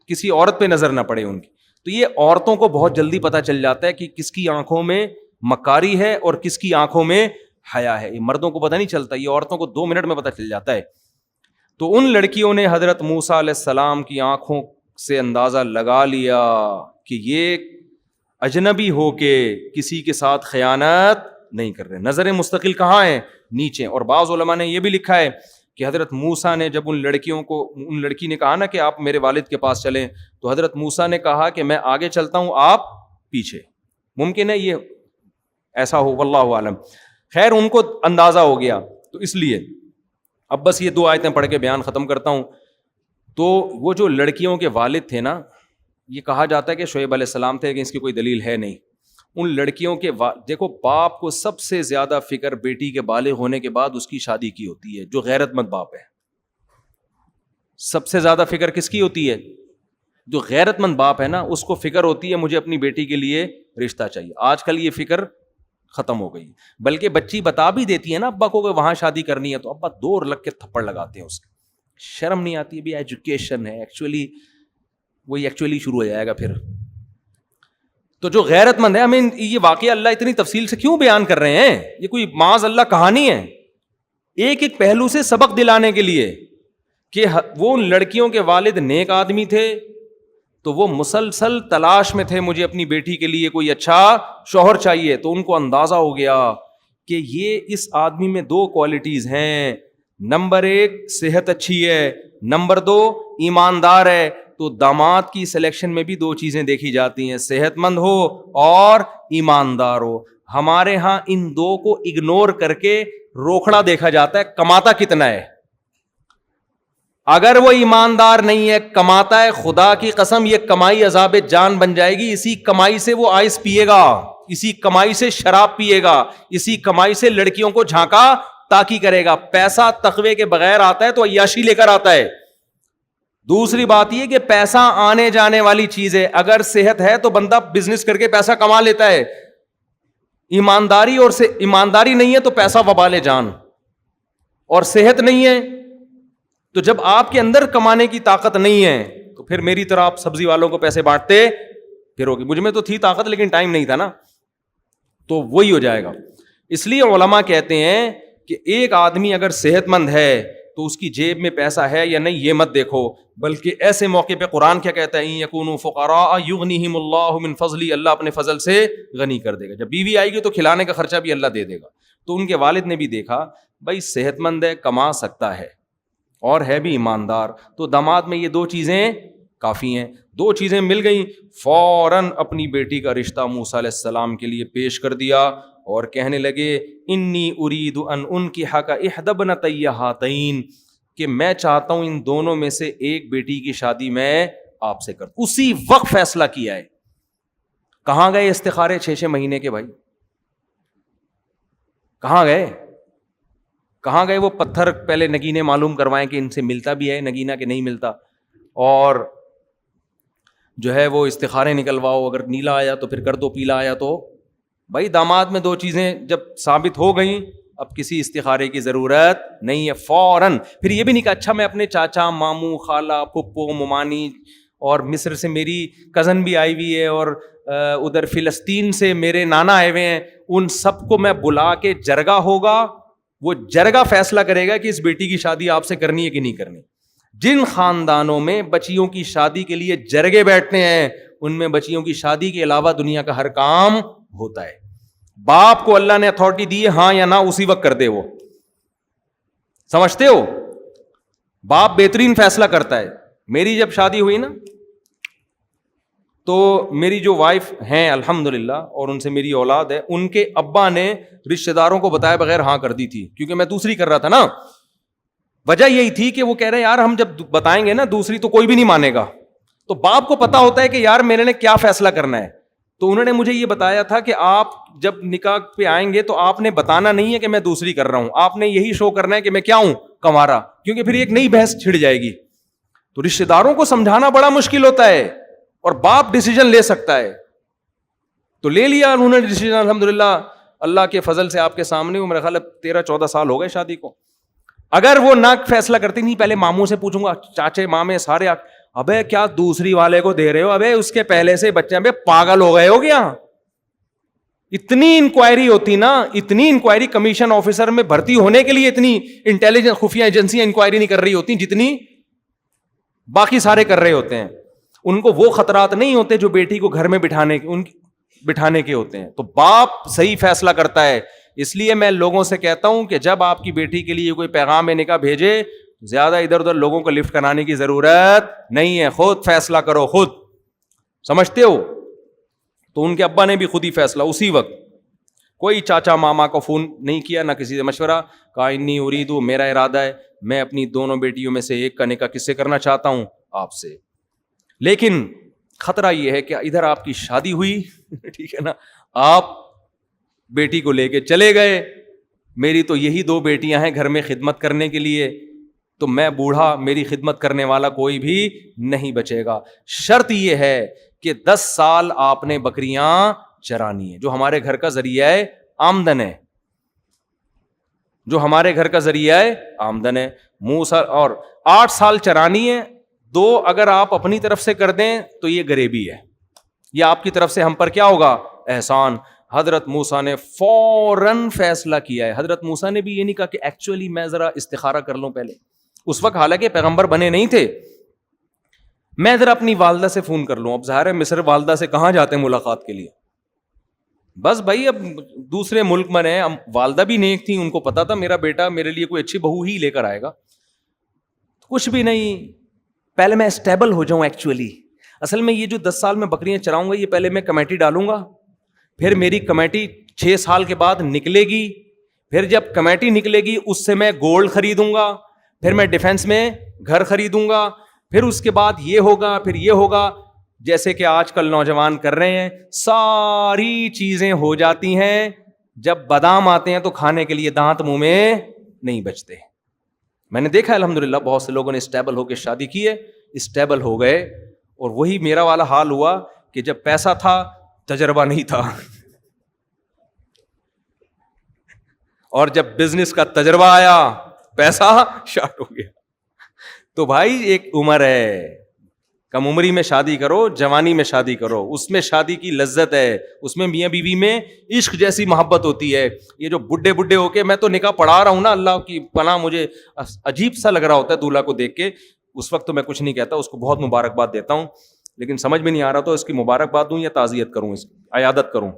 کسی عورت پہ نظر نہ پڑے ان کی. تو یہ عورتوں کو بہت جلدی پتہ چل جاتا ہے کہ کس کی آنکھوں میں مکاری ہے اور کس کی آنکھوں میں حیا ہے. یہ مردوں کو پتہ نہیں چلتا, یہ عورتوں کو 2 منٹ میں پتہ چل جاتا ہے. تو ان لڑکیوں نے حضرت موسیٰ علیہ السلام کی آنکھوں سے اندازہ لگا لیا کہ یہ اجنبی ہو کے کسی کے ساتھ خیانت نہیں کر رہے. نظر مستقل کہاں ہے؟ نیچے. اور بعض علماء نے یہ بھی لکھا ہے کہ حضرت موسیٰ نے جب ان لڑکی نے کہا نا کہ آپ میرے والد کے پاس چلیں, تو حضرت موسیٰ نے کہا کہ میں آگے چلتا ہوں آپ پیچھے. ممکن ہے یہ ایسا ہو, واللہ عالم. خیر ان کو اندازہ ہو گیا, تو اس لیے اب بس یہ 2 آیتیں پڑھ کے بیان ختم کرتا ہوں. تو وہ جو لڑکیوں کے والد تھے نا, یہ کہا جاتا ہے کہ شعیب علیہ السلام تھے, لیکن اس کی کوئی دلیل ہے نہیں. ان لڑکیوں کے دیکھو باپ کو سب سے زیادہ فکر بیٹی کے بالغ ہونے کے بعد اس کی شادی کی ہوتی ہے, جو غیرت مند باپ ہے. سب سے زیادہ فکر کس کی ہوتی ہے؟ جو غیرت مند باپ ہے نا, اس کو فکر ہوتی ہے مجھے اپنی بیٹی کے لیے رشتہ چاہیے. آج کل یہ فکر ختم ہو گئی, بلکہ بچی بتا بھی دیتی ہے نا ابا کو کہ وہاں شادی کرنی ہے, تو ابا 2 لگ کے تھپڑ لگاتے ہیں اس کے. شرم نہیں آتی بھی ایجوکیشن ہے, ایکچولی شروع ہو جائے گا پھر. تو جو غیرت مند ہے, ہمیں یہ واقعہ اللہ اتنی تفصیل سے کیوں بیان کر رہے ہیں؟ یہ کوئی معاذ اللہ کہانی ہے, ایک ایک پہلو سے سبق دلانے کے لیے کہ وہ لڑکیوں کے والد نیک آدمی تھے, تو وہ مسلسل تلاش میں تھے مجھے اپنی بیٹی کے لیے کوئی اچھا شوہر چاہیے. تو ان کو اندازہ ہو گیا کہ یہ اس آدمی میں 2 کوالٹیز ہیں, نمبر 1 صحت اچھی ہے, نمبر 2 ایماندار ہے. تو داماد کی سلیکشن میں بھی 2 چیزیں دیکھی جاتی ہیں, صحت مند ہو اور ایماندار ہو. ہمارے ہاں ان 2 کو اگنور کر کے روکھڑا دیکھا جاتا ہے, کماتا کتنا ہے. اگر وہ ایماندار نہیں ہے, کماتا ہے, خدا کی قسم یہ کمائی عذاب جان بن جائے گی. اسی کمائی سے وہ آئس پیے گا, اسی کمائی سے شراب پیے گا, اسی کمائی سے لڑکیوں کو جھانکا تاکی کرے گا. پیسہ تقوی کے بغیر آتا ہے تو عیاشی لے کر آتا ہے. دوسری بات یہ کہ پیسہ آنے جانے والی چیز ہے. اگر صحت ہے تو بندہ بزنس کر کے پیسہ کما لیتا ہے, ایمانداری نہیں ہے تو پیسہ وبال جان, اور صحت نہیں ہے تو جب آپ کے اندر کمانے کی طاقت نہیں ہے تو پھر میری طرح آپ سبزی والوں کو پیسے بانٹتے پھر ہوگی. مجھ میں تو تھی طاقت لیکن ٹائم نہیں تھا نا, تو وہی ہو جائے گا. اس لیے علماء کہتے ہیں کہ ایک آدمی اگر صحت مند ہے تو اس کی جیب میں پیسہ ہے یا نہیں یہ مت دیکھو, بلکہ ایسے موقع پہ قرآن کیا کہتا ہے, یکونوا فقراء یغنیہم اللہ من فضلہ, اللہ اپنے فضل سے غنی کر دے گا. جب بیوی آئے گی تو کھلانے کا خرچہ بھی اللہ دے دے گا. تو ان کے والد نے بھی دیکھا بھائی صحت مند ہے, کما سکتا ہے اور ہے بھی ایماندار, تو داماد میں یہ 2 چیزیں کافی ہیں. 2 چیزیں مل گئیں, فوراً اپنی بیٹی کا رشتہ موسیٰ علیہ السلام کے لیے پیش کر دیا اور کہنے لگے انی ارید ان انکحک احدی ابنتی ہاتین, کہ میں چاہتا ہوں ان دونوں میں سے ایک بیٹی کی شادی میں آپ سے کروں. اسی وقت فیصلہ کیا ہے. کہاں گئے استخارے 6 مہینے کے بھائی, کہاں گئے وہ پتھر پہلے نگینے معلوم کروائیں کہ ان سے ملتا بھی ہے نگینہ کہ نہیں ملتا, اور جو ہے وہ استخارے نکلواؤ, اگر نیلا آیا تو پھر کر دو, پیلا آیا تو. بھائی داماد میں 2 چیزیں جب ثابت ہو گئیں اب کسی استخارے کی ضرورت نہیں ہے. فوراً پھر یہ بھی نہیں کہا اچھا میں اپنے چاچا, ماموں, خالہ, پھپھو, ممانی اور مصر سے میری کزن بھی آئی ہوئی ہے اور ادھر فلسطین سے میرے نانا آئے ہوئے ہیں, ان سب کو میں بلا کے جرگہ ہوگا, وہ جرگہ فیصلہ کرے گا کہ اس بیٹی کی شادی آپ سے کرنی ہے کہ نہیں کرنی. جن خاندانوں میں بچیوں کی شادی کے لیے جرگے بیٹھتے ہیں ان میں بچیوں کی شادی کے علاوہ دنیا کا ہر کام ہوتا ہے. باپ کو اللہ نے اتھارٹی دی ہے, ہاں یا نہ اسی وقت کر دے. وہ سمجھتے ہو, باپ بہترین فیصلہ کرتا ہے. میری جب شادی ہوئی نا تو میری جو وائف ہیں الحمدللہ اور ان سے میری اولاد ہے, ان کے ابا نے رشتہ داروں کو بتائے بغیر ہاں کر دی تھی, کیونکہ میں دوسری کر رہا تھا نا. وجہ یہی تھی کہ وہ کہہ رہے ہیں یار ہم جب بتائیں گے نا دوسری تو کوئی بھی نہیں مانے گا. تو باپ کو پتا ہوتا ہے کہ یار میرے نے کیا فیصلہ کرنا ہے. تو انہوں نے مجھے یہ بتایا تھا کہ آپ جب نکاح پہ آئیں گے تو آپ نے بتانا نہیں ہے کہ میں دوسری کر رہا ہوں, آپ نے یہی شو کرنا ہے کہ میں کیا ہوں, کنوارا, کیونکہ پھر ایک نئی بحث چھڑ جائے گی. تو رشتہ داروں کو سمجھانا بڑا مشکل ہوتا ہے اور باپ ڈیسیجن لے سکتا ہے. تو لے لیا انہوں نے ڈیسیجن الحمدللہ, اللہ کے فضل سے آپ کے سامنے. میرا خیال ہے 13-14 سال ہو گئے شادی کو. اگر وہ نہ فیصلہ کرتی نہیں, پہلے ماموں سے پوچھوں گا, چاچے مامے سارے, ابے کیا دوسری والے کو دے رہے ہو, ابے اس کے پہلے سے بچے, ابے پاگل ہو گئے ہو گیا. اتنی انکوائری ہوتی نا, اتنی انکوائری کمیشن آفیسر میں بھرتی ہونے کے لیے اتنی انٹیلیجنس خفیہ ایجنسیاں انکوائری نہیں کر رہی ہوتی جتنی باقی سارے کر رہے ہوتے ہیں. ان کو وہ خطرات نہیں ہوتے جو بیٹی کو گھر میں بٹھانے کے ہوتے ہیں. تو باپ صحیح فیصلہ کرتا ہے. اس لیے میں لوگوں سے کہتا ہوں کہ جب آپ کی بیٹی کے لیے کوئی پیغام نکاح بھیجے, زیادہ ادھر ادھر لوگوں کو لفٹ کرانے کی ضرورت نہیں ہے, خود فیصلہ کرو, خود سمجھتے ہو. تو ان کے ابا نے بھی خود ہی فیصلہ اسی وقت, کوئی چاچا ماما کو فون نہیں کیا, نہ کسی سے مشورہ, کہا انی ارید, میرا ارادہ ہے میں اپنی دونوں بیٹیوں میں سے ایک کا نکاح کس سے کرنا چاہتا ہوں, آپ سے. لیکن خطرہ یہ ہے کہ ادھر آپ کی شادی ہوئی, ٹھیک ہے نا, آپ بیٹی کو لے کے چلے گئے, میری تو یہی 2 بیٹیاں ہیں گھر میں خدمت کرنے کے لیے, تو میں بوڑھا, میری خدمت کرنے والا کوئی بھی نہیں بچے گا. شرط یہ ہے کہ 10 سال آپ نے بکریاں چرانی ہے, جو ہمارے گھر کا ذریعہ آمدن ہے, جو ہمارے گھر کا ذریعہ آمدن ہے. موسیٰ اور 8 سال چرانی ہے. 2 اگر آپ اپنی طرف سے کر دیں تو یہ غریبی ہے, یہ آپ کی طرف سے ہم پر کیا ہوگا, احسان. حضرت موسیٰ نے فوراً فیصلہ کیا ہے. حضرت موسیٰ نے بھی یہ نہیں کہا کہ ایکچولی میں ذرا استخارہ کر لوں پہلے, اس وقت حالانکہ پیغمبر بنے نہیں تھے, میں ذرا اپنی والدہ سے فون کر لوں. اب ظاہر ہے مصر والدہ سے کہاں جاتے ہیں ملاقات کے لیے, بس بھائی اب دوسرے ملک میں رہے, والدہ بھی نیک تھی, ان کو پتا تھا میرا بیٹا میرے لیے کوئی اچھی بہو ہی لے کر آئے گا. کچھ بھی نہیں, پہلے میں اسٹیبل ہو جاؤں. ایکچولی اصل میں یہ جو 10 سال میں بکریاں چراؤں گا, یہ پہلے میں کمیٹی ڈالوں گا, پھر میری کمیٹی 6 سال کے بعد نکلے گی, پھر جب کمیٹی نکلے گی اس سے میں گولڈ خریدوں گا, پھر میں ڈیفینس میں گھر خریدوں گا, پھر اس کے بعد یہ ہوگا, پھر یہ ہوگا, جیسے کہ آج کل نوجوان کر رہے ہیں. ساری چیزیں ہو جاتی ہیں, جب بادام آتے ہیں تو کھانے کے لیے دانت منہ میں نہیں بچتے. میں نے دیکھا الحمدللہ بہت سے لوگوں نے اسٹیبل ہو کے شادی کی ہے, اسٹیبل ہو گئے, اور وہی میرا والا حال ہوا کہ جب پیسہ تھا تجربہ نہیں تھا, اور جب بزنس کا تجربہ آیا پیسہ شارٹ ہو گیا. تو بھائی ایک عمر ہے, کم عمری میں شادی کرو, جوانی میں شادی کرو, اس میں شادی کی لذت ہے, اس میں میاں بیوی میں عشق جیسی محبت ہوتی ہے. یہ جو بڈھے ہو کے, میں تو نکاح پڑھا رہا ہوں نا, اللہ کی پناہ, مجھے عجیب سا لگ رہا ہوتا ہے دولہا کو دیکھ کے. اس وقت تو میں کچھ نہیں کہتا, اس کو بہت مبارکباد دیتا ہوں, لیکن سمجھ میں نہیں آ رہا تو اس کی مبارکباد دوں یا تعزیت کروں, اس عیادت کروں.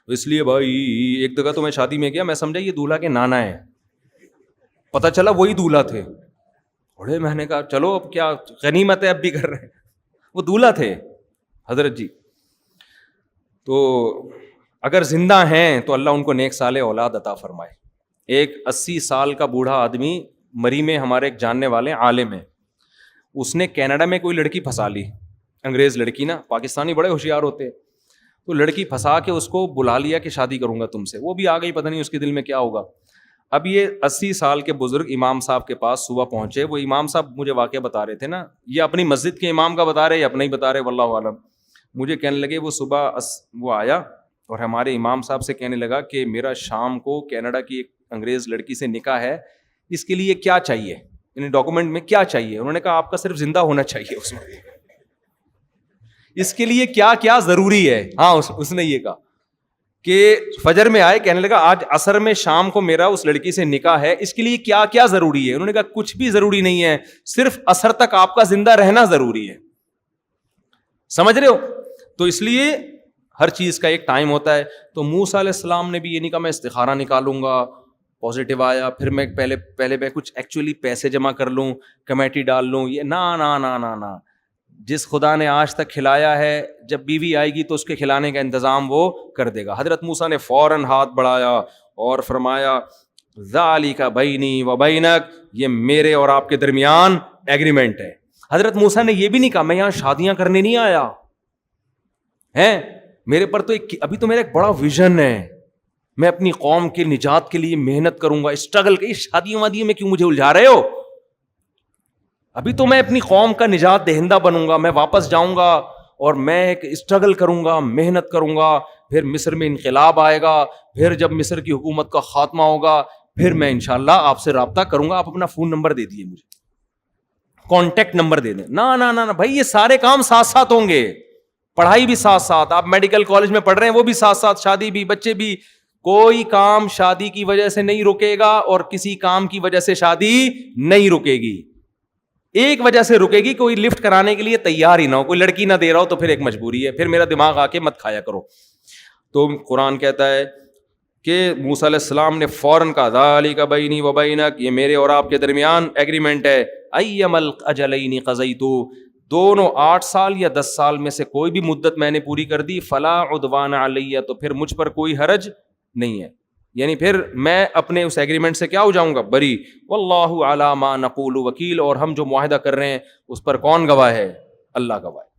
تو اس لیے بھائی ایک جگہ تو میں شادی میں گیا, میں سمجھا یہ دولہا کے نانا ہے, پتہ چلا وہی دولہا تھے. بڑے میں نے کہا چلو اب کیا غنیمت ہے, اب بھی کر رہے ہیں, وہ دولہا تھے حضرت جی. تو اگر زندہ ہیں تو اللہ ان کو نیک صالح اولاد عطا فرمائے. ایک 80 سال کا بوڑھا آدمی مری میں, ہمارے ایک جاننے والے عالم ہیں, اس نے کینیڈا میں کوئی لڑکی پھنسا لی, انگریز لڑکی نا, پاکستانی بڑے ہوشیار ہوتے, تو لڑکی پھنسا کے اس کو بلا لیا کہ شادی کروں گا تم سے. وہ بھی آ گئی, پتہ نہیں اس کے دل میں کیا ہوگا. اب یہ 80 سال کے بزرگ امام صاحب کے پاس صبح پہنچے. وہ امام صاحب مجھے واقعہ بتا رہے تھے نا, یہ اپنی مسجد کے امام کا بتا رہے یا اپنا ہی بتا رہے, واللہ عالم. مجھے کہنے لگے وہ صبح وہ آیا اور ہمارے امام صاحب سے کہنے لگا کہ میرا شام کو کینیڈا کی ایک انگریز لڑکی سے نکاح ہے, اس کے لیے کیا چاہیے, یعنی ڈاکومنٹ میں کیا چاہیے. انہوں نے کہا آپ کا صرف زندہ ہونا چاہیے اس میں, اس کے لیے کیا کیا ضروری ہے. ہاں اس نے یہ کہا کہ فجر میں آئے, کہنے لگا آج عصر میں شام کو میرا اس لڑکی سے نکاح ہے, اس کے لیے کیا کیا ضروری ہے. انہوں نے کہا کچھ بھی ضروری نہیں ہے, صرف عصر تک آپ کا زندہ رہنا ضروری ہے. سمجھ رہے ہو. تو اس لیے ہر چیز کا ایک ٹائم ہوتا ہے. تو موسیٰ علیہ السلام نے بھی یہ نہیں کہا میں استخارہ نکالوں گا, پازیٹیو آیا, پھر میں پہلے میں کچھ ایکچولی پیسے جمع کر لوں, کمیٹی ڈال لوں, یہ نا نا نا نا نا. جس خدا نے آج تک کھلایا ہے جب بیوی آئے گی تو اس کے کھلانے کا انتظام وہ کر دے گا. حضرت موسیٰ نے فوراً ہاتھ بڑھایا اور فرمایا ذالک بینی و بینک, یہ میرے اور آپ کے درمیان ایگریمنٹ ہے. حضرت موسیٰ نے یہ بھی نہیں کہا میں یہاں شادیاں کرنے نہیں آیا ہیں, میرے پر تو ابھی تو میرا ایک بڑا ویژن ہے, میں اپنی قوم کے نجات کے لیے محنت کروں گا, اسٹرگل کی شادیوں وادیوں میں کیوں مجھے الجھا رہے ہو, ابھی تو میں اپنی قوم کا نجات دہندہ بنوں گا, میں واپس جاؤں گا اور میں ایک اسٹرگل کروں گا, محنت کروں گا, پھر مصر میں انقلاب آئے گا, پھر جب مصر کی حکومت کا خاتمہ ہوگا پھر میں انشاءاللہ آپ سے رابطہ کروں گا, آپ اپنا فون نمبر دے دیجیے مجھے, کانٹیکٹ نمبر دے دیں. نہ بھائی یہ سارے کام ساتھ ساتھ ہوں گے, پڑھائی بھی ساتھ ساتھ, آپ میڈیکل کالج میں پڑھ رہے ہیں وہ بھی ساتھ ساتھ, شادی بھی, بچے بھی, کوئی کام شادی کی وجہ سے نہیں رکے گا اور کسی کام کی وجہ سے شادی نہیں رکے گی. ایک وجہ سے رکے گی, کوئی لفٹ کرانے کے لیے تیار ہی نہ ہو, کوئی لڑکی نہ دے رہا ہو تو پھر ایک مجبوری ہے, پھر میرا دماغ آ کے مت کھایا کرو. تو قرآن کہتا ہے کہ موسیٰ علیہ السلام نے فوراً کہا ذالک بینی و بینک, یہ میرے اور آپ کے درمیان ایگریمنٹ ہے, ایم الاجلین قضیت, دونوں 8 سال یا 10 سال میں سے کوئی بھی مدت میں نے پوری کر دی, فلا عدوان علیہ, تو پھر مجھ پر کوئی حرج نہیں ہے, یعنی پھر میں اپنے اس ایگریمنٹ سے کیا ہو جاؤں گا, بری. واللہ علی ما نقول وکیل, اور ہم جو معاہدہ کر رہے ہیں اس پر کون گواہ ہے, اللہ گواہ ہے.